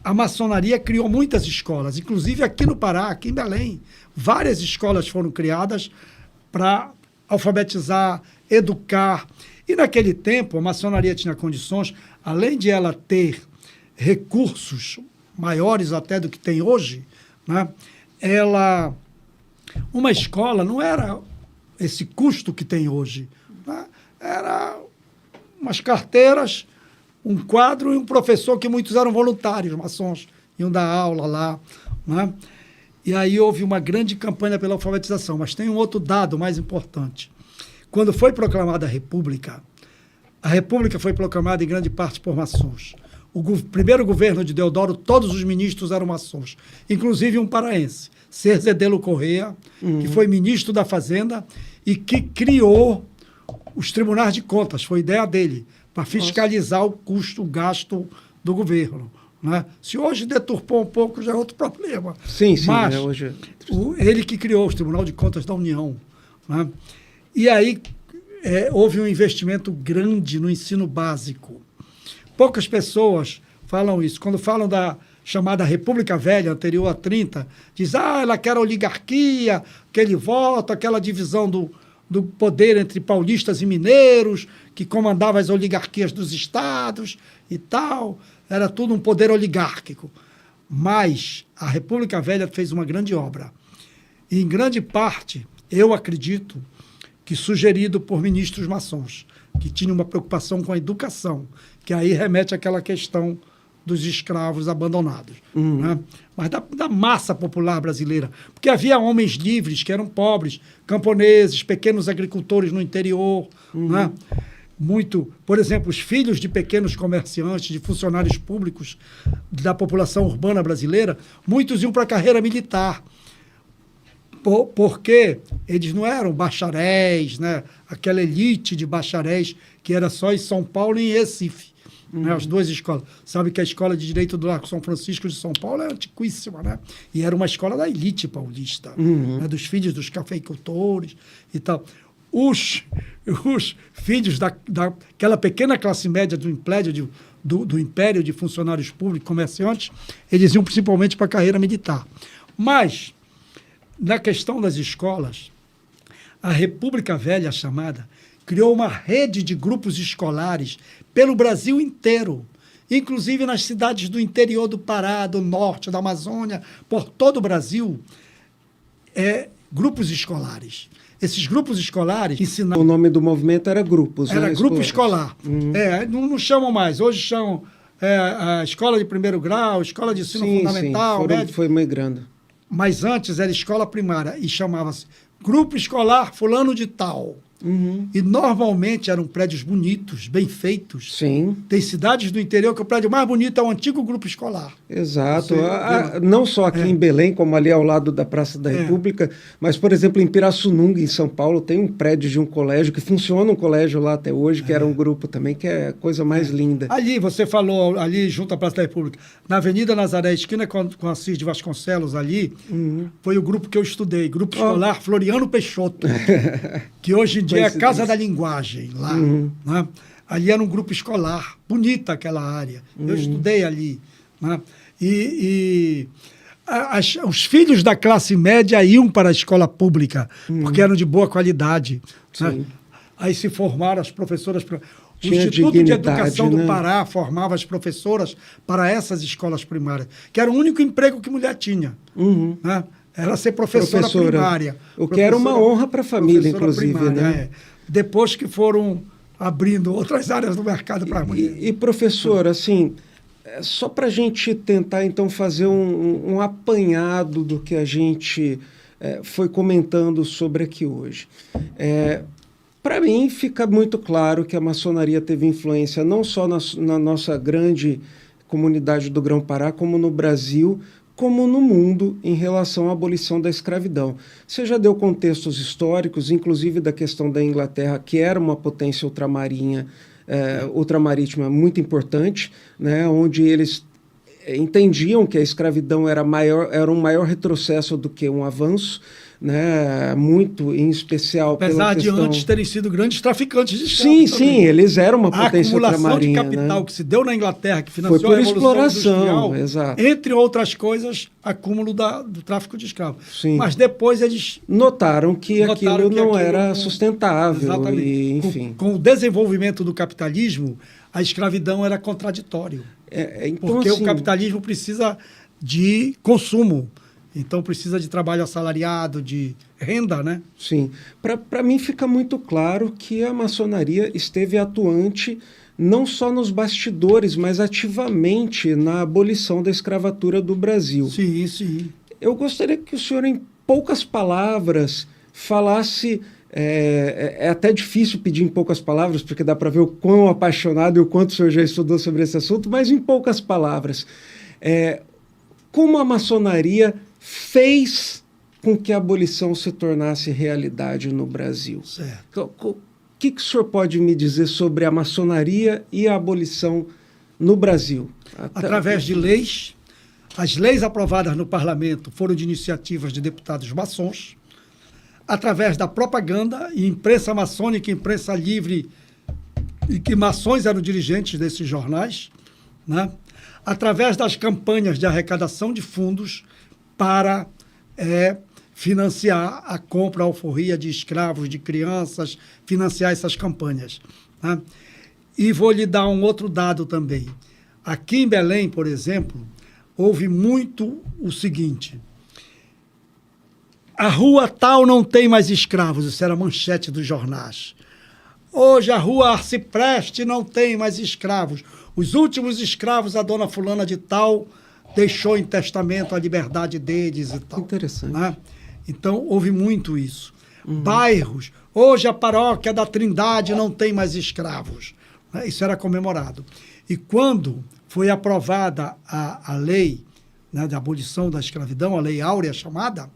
a maçonaria criou muitas escolas, inclusive aqui no Pará, aqui em Belém. Várias escolas foram criadas para alfabetizar, educar. E, naquele tempo, a maçonaria tinha condições, além de ela ter recursos maiores até do que tem hoje, né? Uma escola não era esse custo que tem hoje, né? Era umas carteiras, um quadro e um professor, que muitos eram voluntários, maçons, iam dar aula lá. Né? E aí houve uma grande campanha pela alfabetização. Mas tem um outro dado mais importante. Quando foi proclamada a República foi proclamada em grande parte por maçons. O primeiro governo de Deodoro, todos os ministros eram maçons, inclusive um paraense, Ser Zedelo Corrêa, que foi ministro da Fazenda e que criou os tribunais de contas, foi ideia dele, para fiscalizar o custo, o gasto do governo. Né? Se hoje deturpou um pouco, já é outro problema. Sim, mas hoje... ele que criou o Tribunal de Contas da União. Né? E aí houve um investimento grande no ensino básico. Poucas pessoas falam isso. Quando falam da chamada República Velha, anterior a 30, diz, ela quer a oligarquia, aquele voto, aquela divisão do poder entre paulistas e mineiros, que comandava as oligarquias dos estados e tal. Era tudo um poder oligárquico. Mas a República Velha fez uma grande obra. E, em grande parte, eu acredito que sugerido por ministros maçons, que tinham uma preocupação com a educação, que aí remete àquela questão dos escravos abandonados. Né? Mas da massa popular brasileira. Porque havia homens livres que eram pobres, camponeses, pequenos agricultores no interior. Né? Por exemplo, os filhos de pequenos comerciantes, de funcionários públicos da população urbana brasileira, muitos iam para a carreira militar. Porque eles não eram bacharéis, né? Aquela elite de bacharéis que era só em São Paulo e em Recife. Né? As duas escolas. Sabe que a Escola de Direito do Largo São Francisco de São Paulo é antiquíssima, né? E era uma escola da elite paulista, né? Dos filhos dos cafeicultores e tal. Os filhos daquela pequena classe média do império de funcionários públicos, comerciantes, eles iam principalmente para a carreira militar. Mas, na questão das escolas, a República Velha, chamada, criou uma rede de grupos escolares pelo Brasil inteiro, inclusive nas cidades do interior do Pará, do norte, da Amazônia, por todo o Brasil, grupos escolares. Esses grupos escolares ensinavam... O nome do movimento era grupos. Era grupo escolar. Não chamam mais. Hoje chamam a escola de primeiro grau, escola de ensino fundamental. Sim, foi migrando. mas antes era escola primária e chamava-se Grupo Escolar Fulano de Tal. E normalmente eram prédios bonitos, bem feitos. Sim. Tem cidades do interior que o prédio mais bonito é o antigo grupo escolar. Exato. Não só aqui em Belém, como ali ao lado da Praça da República, mas, por exemplo, em Pirassununga, em São Paulo, tem um prédio de um colégio, que funciona um colégio lá até hoje, que era um grupo também, que é a coisa mais linda. Ali, você falou, ali junto à Praça da República, na Avenida Nazaré, esquina com Assis de Vasconcelos, ali, foi o grupo que eu estudei, Grupo Escolar Floriano Peixoto, que hoje em dia é a Casa da Linguagem, lá. Né? Ali era um grupo escolar, bonita aquela área. Eu estudei ali. Né? Os filhos da classe média iam para a escola pública, porque eram de boa qualidade. Né? Aí se formaram as professoras. O Instituto de Educação do Pará formava as professoras para essas escolas primárias, que era o único emprego que mulher tinha. Né? Era ser professora primária. O que era uma honra para a família, inclusive. Primária, né? Depois que foram abrindo outras áreas do mercado para a mulher. E professor, assim, só para a gente tentar, então, fazer um apanhado do que a gente foi comentando sobre aqui hoje. Para mim, fica muito claro que a maçonaria teve influência não só na nossa grande comunidade do Grão-Pará, como no Brasil, como no mundo, em relação à abolição da escravidão. Você já deu contextos históricos, inclusive da questão da Inglaterra, que era uma potência ultramarítima muito importante, né, onde eles entendiam que a escravidão era um maior retrocesso do que um avanço, né, muito em especial apesar de antes terem sido grandes traficantes de escravos. Sim, eles eram uma potência ultramarina. A acumulação de capital, né, que se deu na Inglaterra, que financiou foi por a Revolução Industrial, exato. Entre outras coisas, acúmulo do tráfico de escravos. Sim. Mas depois eles notaram que aquilo não era sustentável. Exatamente. E, enfim. Com o desenvolvimento do capitalismo, a escravidão era contraditório. Então, porque assim, o capitalismo precisa de consumo. Então, precisa de trabalho assalariado, de renda, né? Sim. Para mim, fica muito claro que a maçonaria esteve atuante não só nos bastidores, mas ativamente na abolição da escravatura do Brasil. Sim, sim. Eu gostaria que o senhor, em poucas palavras, falasse... É até difícil pedir em poucas palavras, porque dá para ver o quão apaixonado e o quanto o senhor já estudou sobre esse assunto, mas em poucas palavras. Como a maçonaria fez com que a abolição se tornasse realidade no Brasil? Certo. O que o senhor pode me dizer sobre a maçonaria e a abolição no Brasil? Através de leis. As leis aprovadas no parlamento foram de iniciativas de deputados maçons, através da propaganda e imprensa maçônica, imprensa livre, e que maçons eram dirigentes desses jornais, né? Através das campanhas de arrecadação de fundos para financiar a compra, a alforria de escravos, de crianças, financiar essas campanhas. Né? E vou lhe dar um outro dado também. Aqui em Belém, por exemplo, houve muito o seguinte: a rua tal não tem mais escravos, isso era a manchete dos jornais. Hoje a rua Arcipreste não tem mais escravos. Os últimos escravos, a dona fulana de tal deixou em testamento a liberdade deles e tal. Interessante. Né? Então, houve muito isso. Bairros. Hoje a paróquia da Trindade não tem mais escravos. Né? Isso era comemorado. E quando foi aprovada a lei, né, da abolição da escravidão, a Lei Áurea chamada,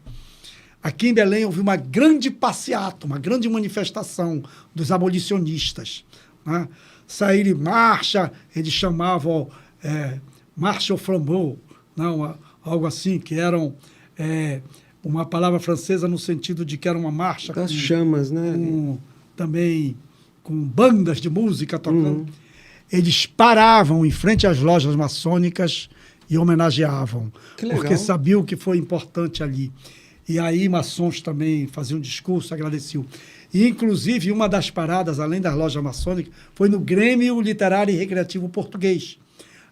aqui em Belém houve uma grande passeata, uma grande manifestação dos abolicionistas. Né? Saíram em marcha, eles chamavam marcha au flambeau, não, algo assim, que eram uma palavra francesa no sentido de que era uma marcha das chamas, né? Também com bandas de música tocando. Eles paravam em frente às lojas maçônicas e homenageavam, porque sabiam que foi importante ali. E aí maçons também faziam discurso, agradeciam. E, inclusive, uma das paradas, além das lojas maçônicas, foi no Grêmio Literário e Recreativo Português,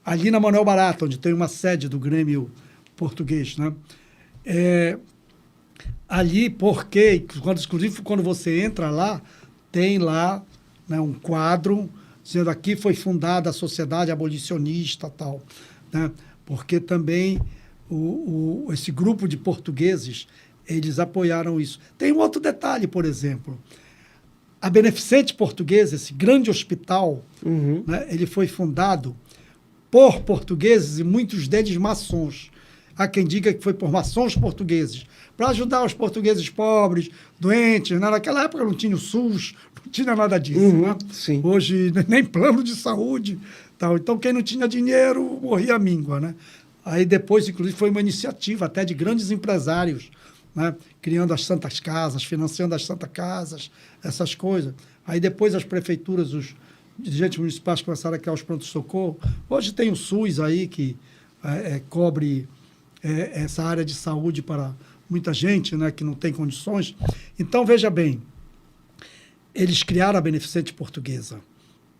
ali na Manuel Barata, onde tem uma sede do Grêmio Português. Né? Ali, porque, inclusive, quando você entra lá, tem lá, né, um quadro dizendo aqui foi fundada a Sociedade Abolicionista, tal, né? Porque também esse grupo de portugueses, eles apoiaram isso. Tem um outro detalhe, por exemplo. A Beneficente Portuguesa, esse grande hospital, né, ele foi fundado por portugueses e muitos deles maçons. Há quem diga que foi por maçons portugueses, para ajudar os portugueses pobres, doentes. Né? Naquela época não tinha o SUS, não tinha nada disso. Né? Sim. Hoje, nem plano de saúde. Tal. Então, quem não tinha dinheiro morria à míngua. Né? Aí depois, inclusive, foi uma iniciativa até de grandes empresários, né? Criando as santas casas, financiando as santas casas, essas coisas. Aí depois as prefeituras, os dirigentes municipais começaram a criar os prontos-socorro. Hoje tem o SUS aí, que cobre essa área de saúde para muita gente, né, que não tem condições. Então, veja bem, eles criaram a Beneficente Portuguesa.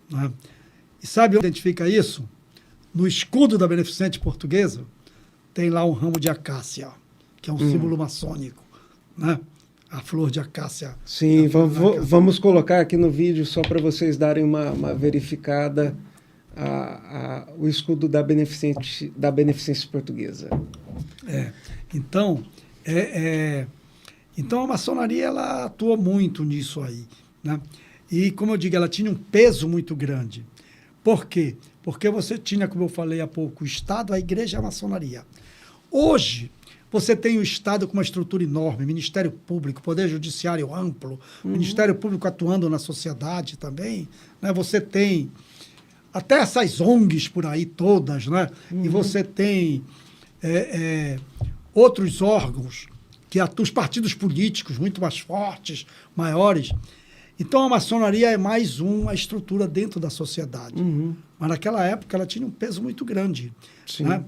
Né? E sabe onde identifica isso? No escudo da Beneficente Portuguesa tem lá um ramo de acácia, que é um símbolo maçônico, né? A flor de acácia. Sim, vamos colocar aqui no vídeo só para vocês darem uma verificada o escudo da Beneficência Portuguesa. Então, então a maçonaria ela atua muito nisso aí, né? E, como eu digo, ela tinha um peso muito grande. Por quê? Porque você tinha, como eu falei há pouco, o Estado, a Igreja e a maçonaria. Hoje, você tem o Estado com uma estrutura enorme, Ministério Público, Poder Judiciário amplo, Ministério Público atuando na sociedade também. Né? Você tem até essas ONGs por aí todas, né? E você tem outros órgãos, que atuam, os partidos políticos muito mais fortes, maiores. Então, a maçonaria é mais uma estrutura dentro da sociedade. Mas, naquela época, ela tinha um peso muito grande. Né?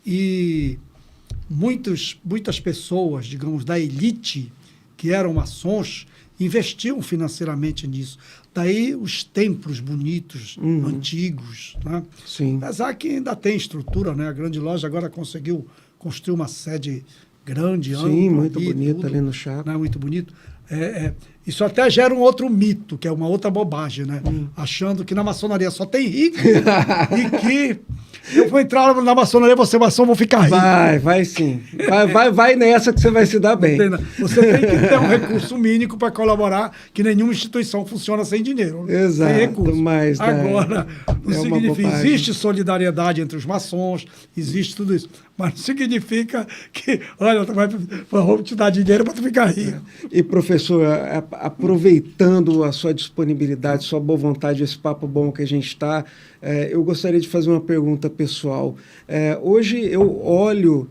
E muitas pessoas, digamos, da elite, que eram maçons, investiam financeiramente nisso. Daí os templos bonitos, antigos. Né? Sim. Apesar que ainda tem estrutura, né? A Grande Loja agora conseguiu construir uma sede grande, ampla. Sim, muito bonita ali no Chaco. Né? Muito bonito. Isso até gera um outro mito, que é uma outra bobagem, né? Achando que na maçonaria só tem rico e que eu vou entrar na maçonaria, vou ser maçom, vou ficar rico. Vai sim. Vai nessa que você vai se dar bem. Você tem que ter um recurso mínimo para colaborar, que nenhuma instituição funciona sem dinheiro. Exato. Sem recurso. Mas, agora, não significa... bobagem. Existe solidariedade entre os maçons, existe tudo isso. Mas não significa que, olha, vamos te dar dinheiro para tu ficar rico. E, professor, aproveitando a sua disponibilidade, sua boa vontade, esse papo bom que a gente está, eu gostaria de fazer uma pergunta pessoal. Hoje eu olho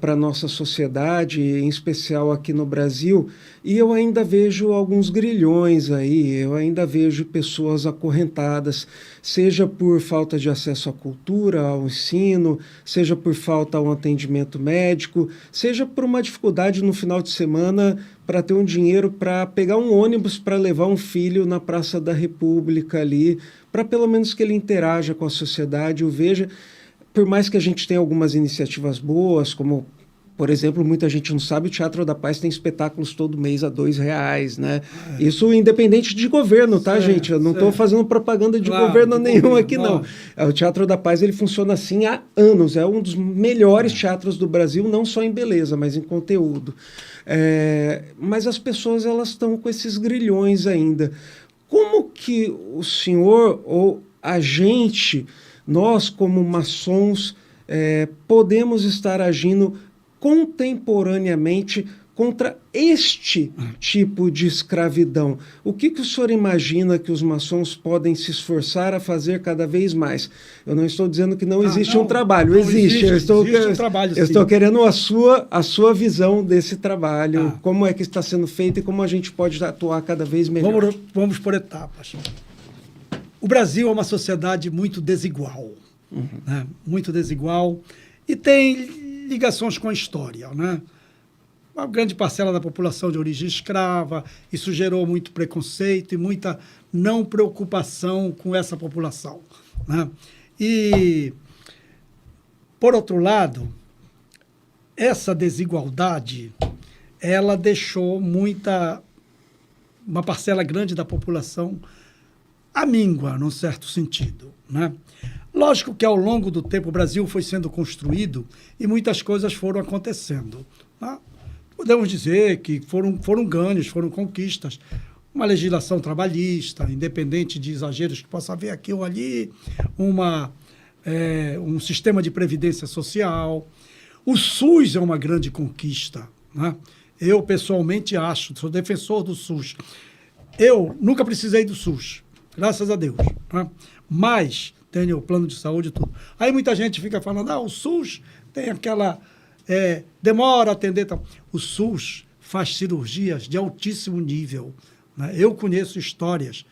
para a nossa sociedade, em especial aqui no Brasil, e eu ainda vejo alguns grilhões aí, eu ainda vejo pessoas acorrentadas, seja por falta de acesso à cultura, ao ensino, seja por falta ao atendimento médico, seja por uma dificuldade no final de semana para ter um dinheiro para pegar um ônibus para levar um filho na Praça da República ali, para pelo menos que ele interaja com a sociedade, o veja. Por mais que a gente tenha algumas iniciativas boas, como, por exemplo, muita gente não sabe, o Teatro da Paz tem espetáculos todo mês a R$2, né? Isso independente de governo, tá, gente? Eu não estou fazendo propaganda de governo nenhum aqui, não. O Teatro da Paz, ele funciona assim há anos. É um dos melhores teatros do Brasil, não só em beleza, mas em conteúdo. Mas as pessoas, elas estão com esses grilhões ainda. Como que o senhor ou a gente... Nós, como maçons, podemos estar agindo contemporaneamente contra este tipo de escravidão. O que o senhor imagina que os maçons podem se esforçar a fazer cada vez mais? Eu não estou dizendo que não existe um trabalho, existe. Eu estou querendo a sua visão desse trabalho, como é que está sendo feito e como a gente pode atuar cada vez melhor. Vamos por etapas. O Brasil é uma sociedade muito desigual, né? Muito desigual, e tem ligações com a história, né? Uma grande parcela da população de origem escrava, isso gerou muito preconceito e muita não preocupação com essa população, né? E, por outro lado, essa desigualdade, ela deixou uma parcela grande da população à míngua, num certo sentido, né? Lógico que ao longo do tempo o Brasil foi sendo construído e muitas coisas foram acontecendo. Né? Podemos dizer que foram ganhos, foram conquistas. Uma legislação trabalhista, independente de exageros que possa haver aqui ou ali, um sistema de previdência social. O SUS é uma grande conquista. Né? Eu, pessoalmente, sou defensor do SUS. Eu nunca precisei do SUS, graças a Deus. Né? Mas tenho o plano de saúde e tudo. Aí muita gente fica falando, o SUS tem aquela... demora a atender. Tal. O SUS faz cirurgias de altíssimo nível. Né? Eu conheço histórias.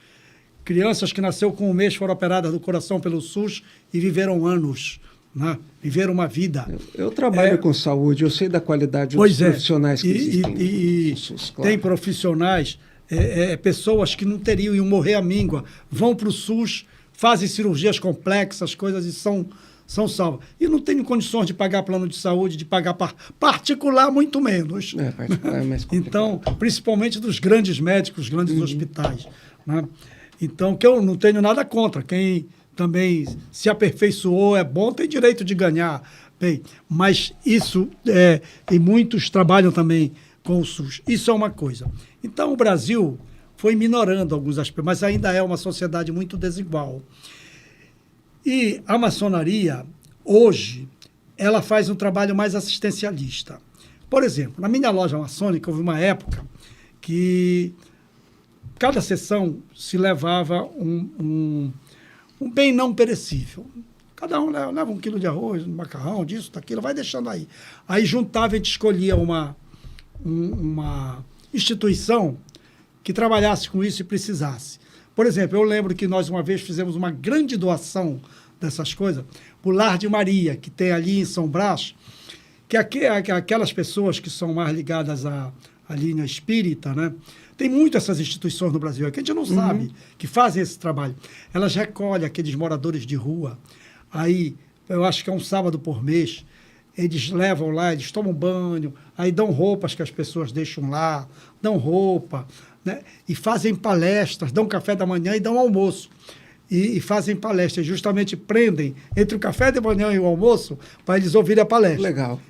Crianças que nasceram com um mês foram operadas do coração pelo SUS e viveram anos. Né? Viveram uma vida. Eu trabalho com saúde, eu sei da qualidade dos profissionais que existem. E SUS, claro. Tem profissionais, pessoas que não teriam, iam morrer à míngua, vão para o SUS, fazem cirurgias complexas, coisas e são salvas. E não tenho condições de pagar plano de saúde, de pagar particular, muito menos. Particular é mais complicado. Então, principalmente dos grandes médicos, grandes hospitais. Né? Então, que eu não tenho nada contra. Quem também se aperfeiçoou, é bom, tem direito de ganhar. Bem, mas isso, e muitos trabalham também com o SUS. Isso é uma coisa. Então, o Brasil foi minorando alguns aspectos, mas ainda é uma sociedade muito desigual. E a maçonaria, hoje, ela faz um trabalho mais assistencialista. Por exemplo, na minha loja maçônica, houve uma época que cada sessão se levava um bem não perecível. Cada um leva 1 quilo de arroz, um macarrão, disso, daquilo, vai deixando aí. Aí juntava, a gente escolhia uma instituição que trabalhasse com isso e precisasse. Por exemplo, eu lembro que nós uma vez fizemos uma grande doação dessas coisas para o Lar de Maria, que tem ali em São Brás, que aquelas pessoas que são mais ligadas à linha espírita, né? Tem muito essas instituições no Brasil, que a gente não sabe, que fazem esse trabalho. Elas recolhem aqueles moradores de rua, aí, eu acho que é um sábado por mês, eles levam lá, eles tomam banho, aí dão roupas que as pessoas deixam lá, dão roupa, né? E fazem palestras, dão café da manhã e dão almoço. E fazem palestras, justamente prendem entre o café da manhã e o almoço para eles ouvirem a palestra. Legal.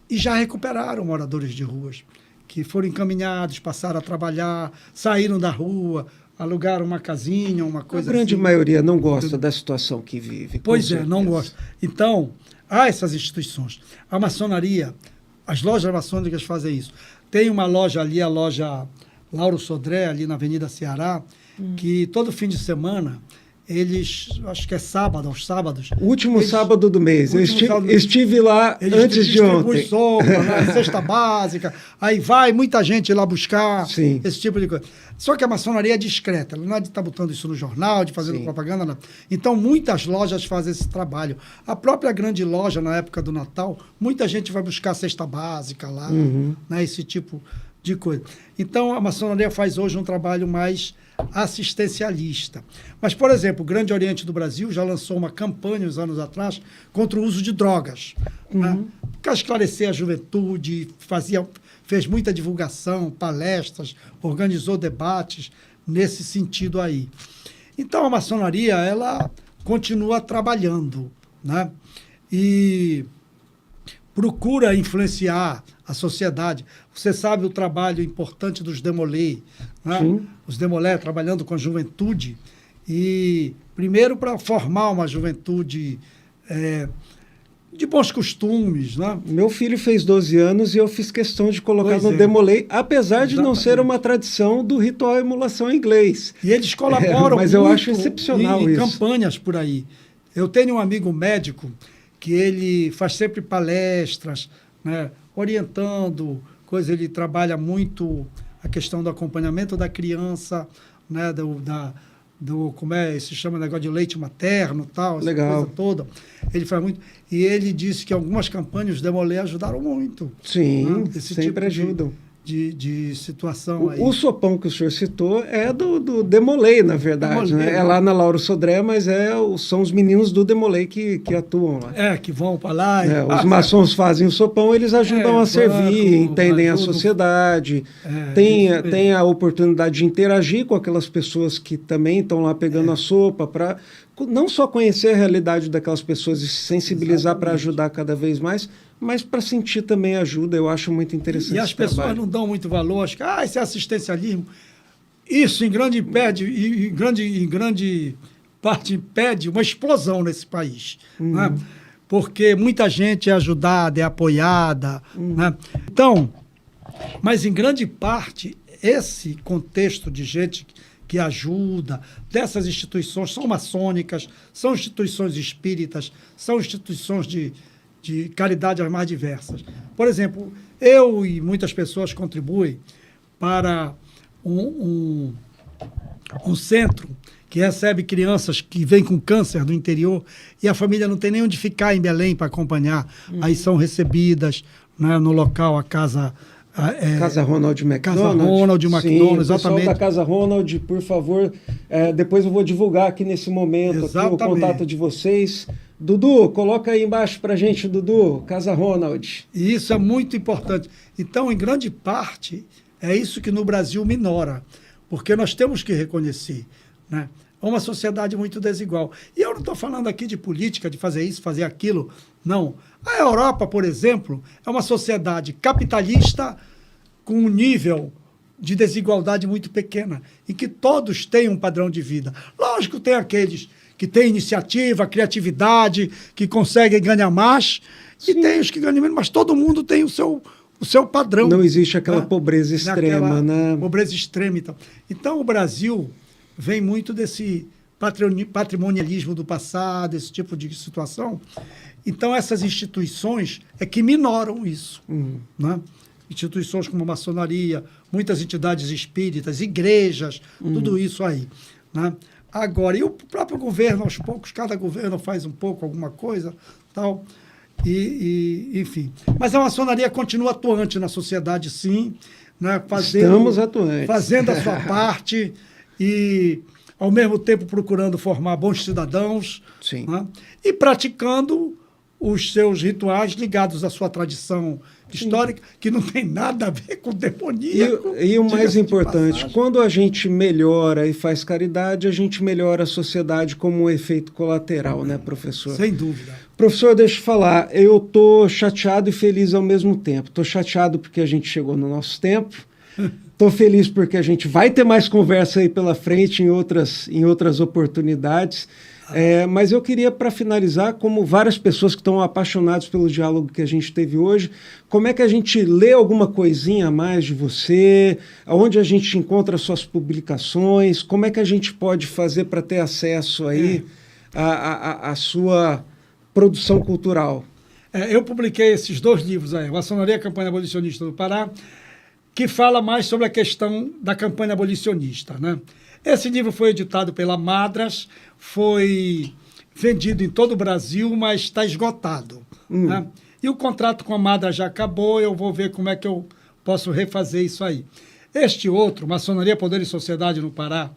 E já recuperaram moradores de ruas, que foram encaminhados, passaram a trabalhar, saíram da rua, alugaram uma casinha, uma coisa assim. A grande maioria não gosta da situação que vive. Pois é, não gosta. Então, há essas instituições. A maçonaria, as lojas maçônicas fazem isso. Tem uma loja ali, a loja Lauro Sodré, ali na Avenida Ceará, que todo fim de semana, eles, acho que é sábado, aos sábados... O último sábado do mês. Eu estive lá antes de ontem. Sopa, né, cesta básica, aí vai muita gente lá buscar esse tipo de coisa. Só que a maçonaria é discreta, ela não é de estar botando isso no jornal, de fazer propaganda, não. Então, muitas lojas fazem esse trabalho. A própria grande loja, na época do Natal, muita gente vai buscar cesta básica lá, né, esse tipo de coisa. Então, a maçonaria faz hoje um trabalho mais assistencialista. Mas, por exemplo, o Grande Oriente do Brasil já lançou uma campanha, uns anos atrás, contra o uso de drogas. Né? Para esclarecer a juventude, fez muita divulgação, palestras, organizou debates nesse sentido aí. Então, a maçonaria, ela continua trabalhando, né? E procura influenciar a sociedade. Você sabe o trabalho importante dos Demolay, né? Os Demolay trabalhando com a juventude, e primeiro para formar uma juventude de bons costumes. Né? Meu filho fez 12 anos e eu fiz questão de colocar no Demolay, apesar de não ser uma tradição do ritual emulação em inglês. E eles colaboram mas eu acho excepcional em isso. campanhas por aí. Eu tenho um amigo médico que ele faz sempre palestras, né, orientando coisas. Ele trabalha muito a questão do acompanhamento da criança, né, como se chama, negócio de leite materno, tal, essa coisa toda. Ele faz muito. E ele disse que algumas campanhas do Demolay ajudaram muito. Sim, né, esse sempre tipo ajudam. De situação aí. O sopão que o senhor citou é do Demolay, na verdade. Demolay, né? É lá na Lauro Sodré, mas são os meninos do Demolay que atuam lá. Que vão para lá. Os maçons fazem o sopão, eles ajudam a servir, entendem a sociedade, tem a oportunidade de interagir com aquelas pessoas que também estão lá pegando a sopa, para não só conhecer a realidade daquelas pessoas e se sensibilizar para ajudar cada vez mais, mas para sentir também ajuda. Eu acho muito interessante. E as pessoas não dão muito valor, acho que isso é assistencialismo. Isso em grande parte impede uma explosão nesse país. Né? Porque muita gente é ajudada, é apoiada. Né? Então, mas em grande parte, esse contexto de gente que ajuda, dessas instituições, são maçônicas, são instituições espíritas, são instituições de caridade as mais diversas. Por exemplo, eu e muitas pessoas contribuem para um centro que recebe crianças que vêm com câncer do interior e a família não tem nem onde ficar em Belém para acompanhar. Aí são recebidas, né, no local, a casa... Casa Ronald McDonald. Casa Ronald McDonald, exatamente. Pessoal da Casa Ronald, por favor, depois eu vou divulgar aqui nesse momento aqui, o contato de vocês. Dudu, coloca aí embaixo para gente, Dudu, Casa Ronald. E isso é muito importante. Então, em grande parte, é isso que no Brasil minora, porque nós temos que reconhecer, né? É uma sociedade muito desigual. E eu não estou falando aqui de política, de fazer isso, fazer aquilo, não. A Europa, por exemplo, é uma sociedade capitalista com um nível de desigualdade muito pequena, em que todos têm um padrão de vida. Lógico, tem aqueles que têm iniciativa, criatividade, que conseguem ganhar mais, e tem os que ganham menos, mas todo mundo tem o seu padrão. Não existe aquela pobreza extrema, né? Pobreza extrema e tal. Então, o Brasil vem muito desse patrimonialismo do passado, esse tipo de situação. Então, essas instituições é que minoram isso. Né? Instituições como a maçonaria, muitas entidades espíritas, igrejas, tudo isso aí. Né? Agora, e o próprio governo, aos poucos, cada governo faz um pouco, alguma coisa, tal, enfim. Mas a maçonaria continua atuante na sociedade, sim, né? Estamos atuantes. Fazendo a sua parte e, ao mesmo tempo, procurando formar bons cidadãos, sim, né? E praticando os seus rituais ligados à sua tradição histórica, que não tem nada a ver com demoníaco. E o mais importante, quando a gente melhora e faz caridade, a gente melhora a sociedade como um efeito colateral, né, professor? Sem dúvida. Professor, deixa eu falar, eu estou chateado e feliz ao mesmo tempo. Estou chateado porque a gente chegou no nosso tempo. Estou feliz porque a gente vai ter mais conversa aí pela frente em outras oportunidades. Mas eu queria, para finalizar, como várias pessoas que estão apaixonadas pelo diálogo que a gente teve hoje, como é que a gente lê alguma coisinha a mais de você? Onde a gente encontra suas publicações? Como é que a gente pode fazer para ter acesso aí à sua produção cultural? Eu publiquei esses 2 livros aí, Maçonaria, Campanha Abolicionista do Pará, que fala mais sobre a questão da campanha abolicionista, né? Esse livro foi editado pela Madras, foi vendido em todo o Brasil, mas está esgotado. Né? E o contrato com a Madras já acabou, eu vou ver como é que eu posso refazer isso aí. Este outro, Maçonaria, Poder e Sociedade no Pará,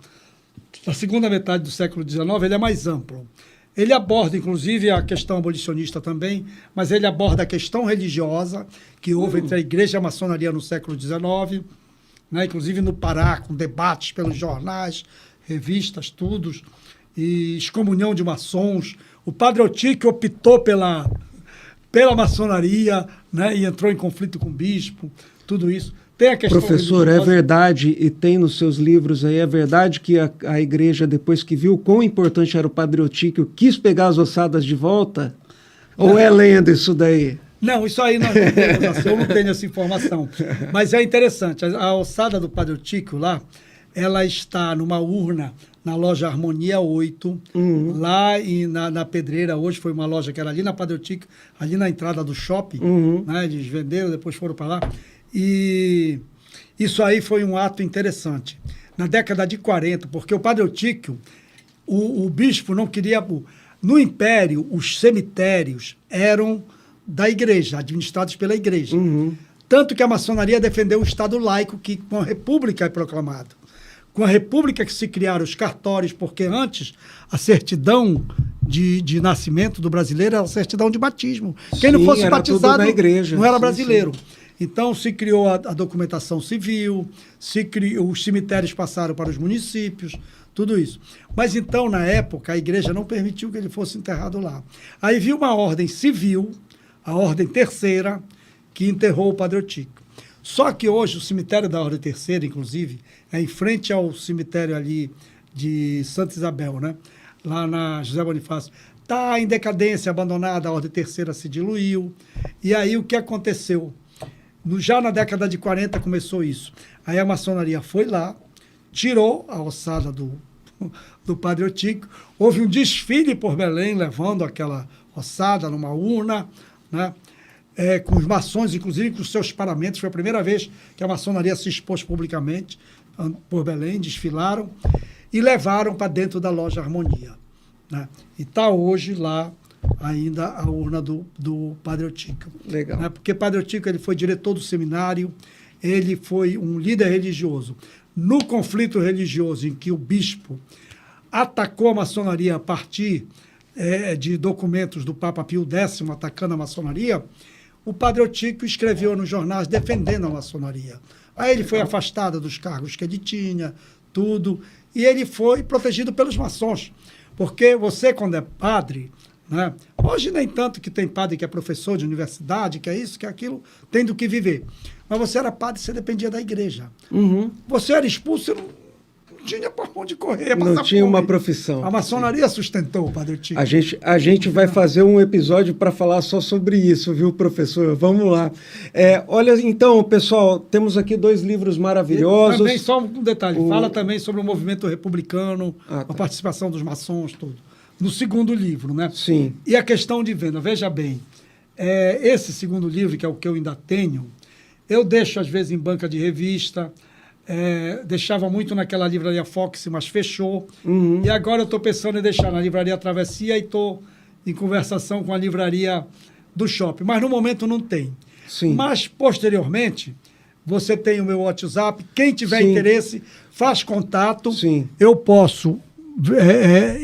da segunda metade do século XIX, ele é mais amplo. Ele aborda, inclusive, a questão abolicionista também, mas ele aborda a questão religiosa que houve entre a igreja e a maçonaria no século XIX, né? Inclusive no Pará, com debates pelos jornais, revistas, tudo, e excomunhão de maçons. O padre Otíquio optou pela maçonaria, né? E entrou em conflito com o bispo, tudo isso. Tem a questão Professor, religiosa. É verdade, e tem nos seus livros aí, é verdade que a igreja, depois que viu quão importante era o padre Otíquio, quis pegar as ossadas de volta? Ou é lenda isso daí? Não, isso aí não temos, eu não tenho essa informação. Mas é interessante, a ossada do padre Otíquio lá, ela está numa urna na loja Harmonia 8, lá na Pedreira. Hoje foi uma loja que era ali na Padre Otíquio, ali na entrada do shopping, né? Eles venderam, depois foram para lá. E isso aí foi um ato interessante. Na década de 40, porque o padre Otíquio, o bispo não queria... No Império, os cemitérios eram da igreja, administrados pela igreja. Tanto que a maçonaria defendeu o Estado laico, que com a República é proclamado. Com a República que se criaram os cartórios, porque antes a certidão de nascimento do brasileiro era a certidão de batismo. Quem não fosse batizado na igreja. não era brasileiro. Então, se criou a documentação civil, os cemitérios passaram para os municípios, tudo isso. Mas então, na época, a igreja não permitiu que ele fosse enterrado lá. Aí viu uma ordem civil, a ordem terceira, que enterrou o Padre Eutíquio. Só que hoje o cemitério da ordem terceira, inclusive, é em frente ao cemitério ali de Santa Isabel, né? Lá na José Bonifácio. Está em decadência, abandonada, a ordem terceira se diluiu. E aí o que aconteceu? Já na década de 40 começou isso. Aí a maçonaria foi lá, tirou a ossada do Padre Eutíquio, houve um desfile por Belém, levando aquela ossada numa urna, né? Com os maçons, inclusive com os seus paramentos. Foi a primeira vez que a maçonaria se expôs publicamente por Belém, desfilaram e levaram para dentro da loja Harmonia, né? E está hoje lá ainda a urna do Padre Eutíquio. Legal. Né? Porque Padre Eutíquio ele foi diretor do seminário, ele foi um líder religioso. No conflito religioso em que o bispo atacou a maçonaria a partir de documentos do Papa Pio X atacando a maçonaria, o Padre Eutíquio escreveu nos jornais defendendo a maçonaria. Aí ele foi afastado dos cargos que ele tinha, tudo, e ele foi protegido pelos maçons. Porque você, quando é padre, né, hoje nem tanto que tem padre que é professor de universidade, que é isso, que é aquilo, tem do que viver. Mas você era padre, você dependia da igreja. Uhum. Você era expulso, você não tinha por onde correr. Não tinha uma profissão. A maçonaria sustentou o Padre Eutíquio. A gente vai fazer um episódio para falar só sobre isso, viu, professor? Vamos lá. Olha, então, pessoal, temos aqui 2 livros maravilhosos. E também, só um detalhe, fala também sobre o movimento republicano, a participação dos maçons, tudo. No segundo livro, né? Sim. E a questão de venda, veja bem, esse segundo livro, que é o que eu ainda tenho, eu deixo, às vezes, em banca de revista, deixava muito naquela livraria Fox, mas fechou. Uhum. E agora eu estou pensando em deixar na livraria Travessia e estou em conversação com a livraria do shopping. Mas no momento não tem. Sim. Mas, posteriormente, você tem o meu WhatsApp. Quem tiver Sim. interesse, faz contato. Sim. Eu posso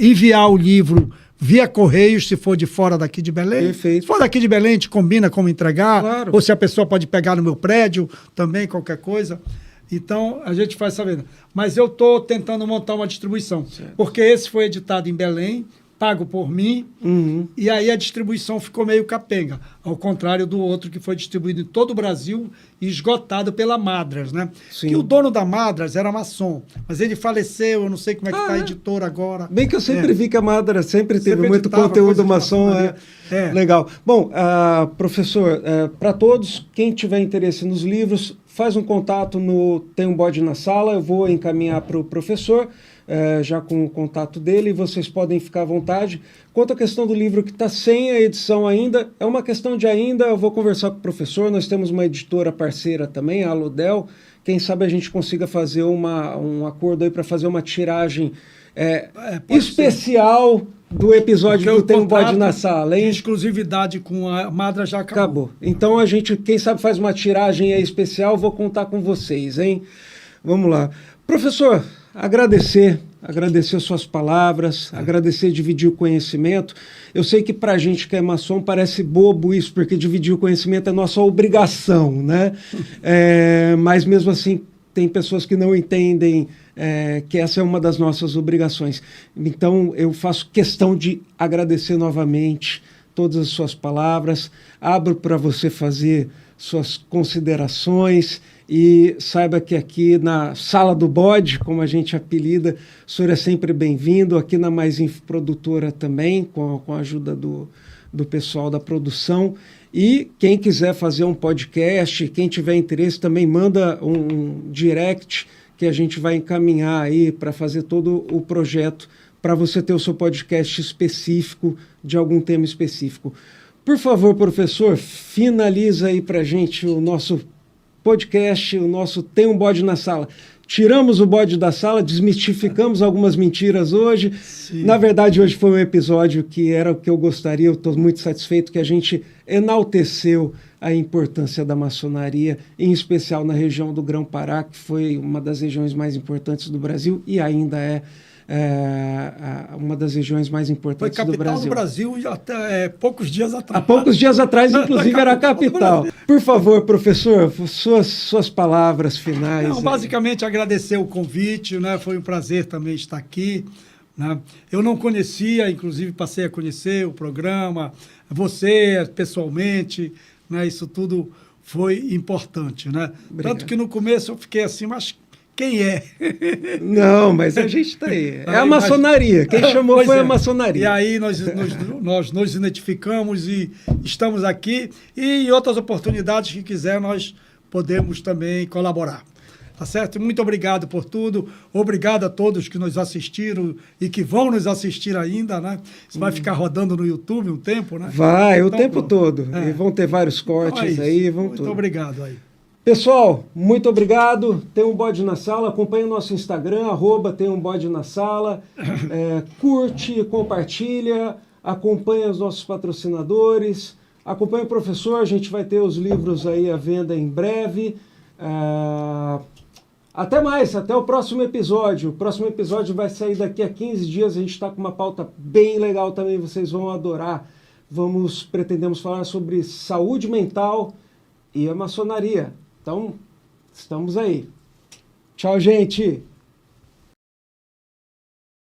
enviar o livro via Correios, se for de fora daqui de Belém. Perfeito. Se for daqui de Belém, a gente combina como entregar. Claro. Ou se a pessoa pode pegar no meu prédio, também, qualquer coisa. Então, a gente faz essa venda. Mas eu estou tentando montar uma distribuição. Certo. Porque esse foi editado em Belém, pago por mim, Uhum. e aí a distribuição ficou meio capenga. Ao contrário do outro que foi distribuído em todo o Brasil e esgotado pela Madras, né? Sim. Que o dono da Madras era maçom, mas ele faleceu, eu não sei como é que está a editora agora. Bem que eu sempre vi que a Madra sempre teve muito editava conteúdo coisa de maçom. maçonaria. Legal. Bom, professor, para todos, quem tiver interesse nos livros, faz um contato Tem um Bode na Sala, eu vou encaminhar para o professor, já com o contato dele, e vocês podem ficar à vontade. Quanto à questão do livro que está sem a edição ainda, é uma questão de ainda, eu vou conversar com o professor, nós temos uma editora parceira também, a Aludel, quem sabe a gente consiga fazer um acordo aí para fazer uma tiragem especial do episódio do Tem um Bode na Sala, hein? De exclusividade com a Madra já acabou. Então a gente, quem sabe, faz uma tiragem aí especial, vou contar com vocês, hein? Vamos lá. Professor, agradecer as suas palavras, agradecer dividir o conhecimento. Eu sei que para a gente que é maçom parece bobo isso, porque dividir o conhecimento é nossa obrigação, né? Mas mesmo assim tem pessoas que não entendem que essa é uma das nossas obrigações. Então eu faço questão de agradecer novamente todas as suas palavras, abro para você fazer suas considerações. E saiba que aqui na Sala do Bode, como a gente apelida, o senhor é sempre bem-vindo, aqui na Mais Info Produtora também, com a ajuda do pessoal da produção. E quem quiser fazer um podcast, quem tiver interesse, também manda um direct que a gente vai encaminhar aí para fazer todo o projeto, para você ter o seu podcast específico, de algum tema específico. Por favor, professor, finaliza aí para a gente o nosso podcast, o nosso Tem um Bode na Sala. Tiramos o bode da sala, desmistificamos algumas mentiras hoje. Sim. Na verdade, hoje foi um episódio que era o que eu gostaria, eu estou muito satisfeito que a gente enalteceu a importância da maçonaria, em especial na região do Grão-Pará, que foi uma das regiões mais importantes do Brasil e ainda é uma das regiões mais Foi importantes do capital Brasil. do Brasil e até poucos dias atrás. Há poucos dias atrás, inclusive, era a capital. Por favor, professor, suas palavras finais. Não, basicamente, agradecer o convite, né? Foi um prazer também estar aqui. Né? Eu não conhecia, inclusive passei a conhecer o programa, você pessoalmente, né? Isso tudo foi importante. Né? Tanto que no começo eu fiquei assim, mas quem é? Não, mas a gente está aí. É a maçonaria. Quem chamou foi a maçonaria. E aí nós nos identificamos e estamos aqui. E em outras oportunidades que quiser, nós podemos também colaborar. Tá certo? Muito obrigado por tudo. Obrigado a todos que nos assistiram e que vão nos assistir ainda, né? Isso vai ficar rodando no YouTube um tempo, né? Vai, então, o tempo todo. E vão ter vários cortes então aí. Muito obrigado aí. Pessoal, muito obrigado. Tem um Bode na Sala. Acompanhe o nosso Instagram, @tem um bode na sala. Curte, compartilha, acompanha os nossos patrocinadores, acompanha o professor. A gente vai ter os livros aí à venda em breve. Até mais, até o próximo episódio. O próximo episódio vai sair daqui a 15 dias. A gente está com uma pauta bem legal também, vocês vão adorar. Pretendemos falar sobre saúde mental e a maçonaria. Então, estamos aí. Tchau, gente!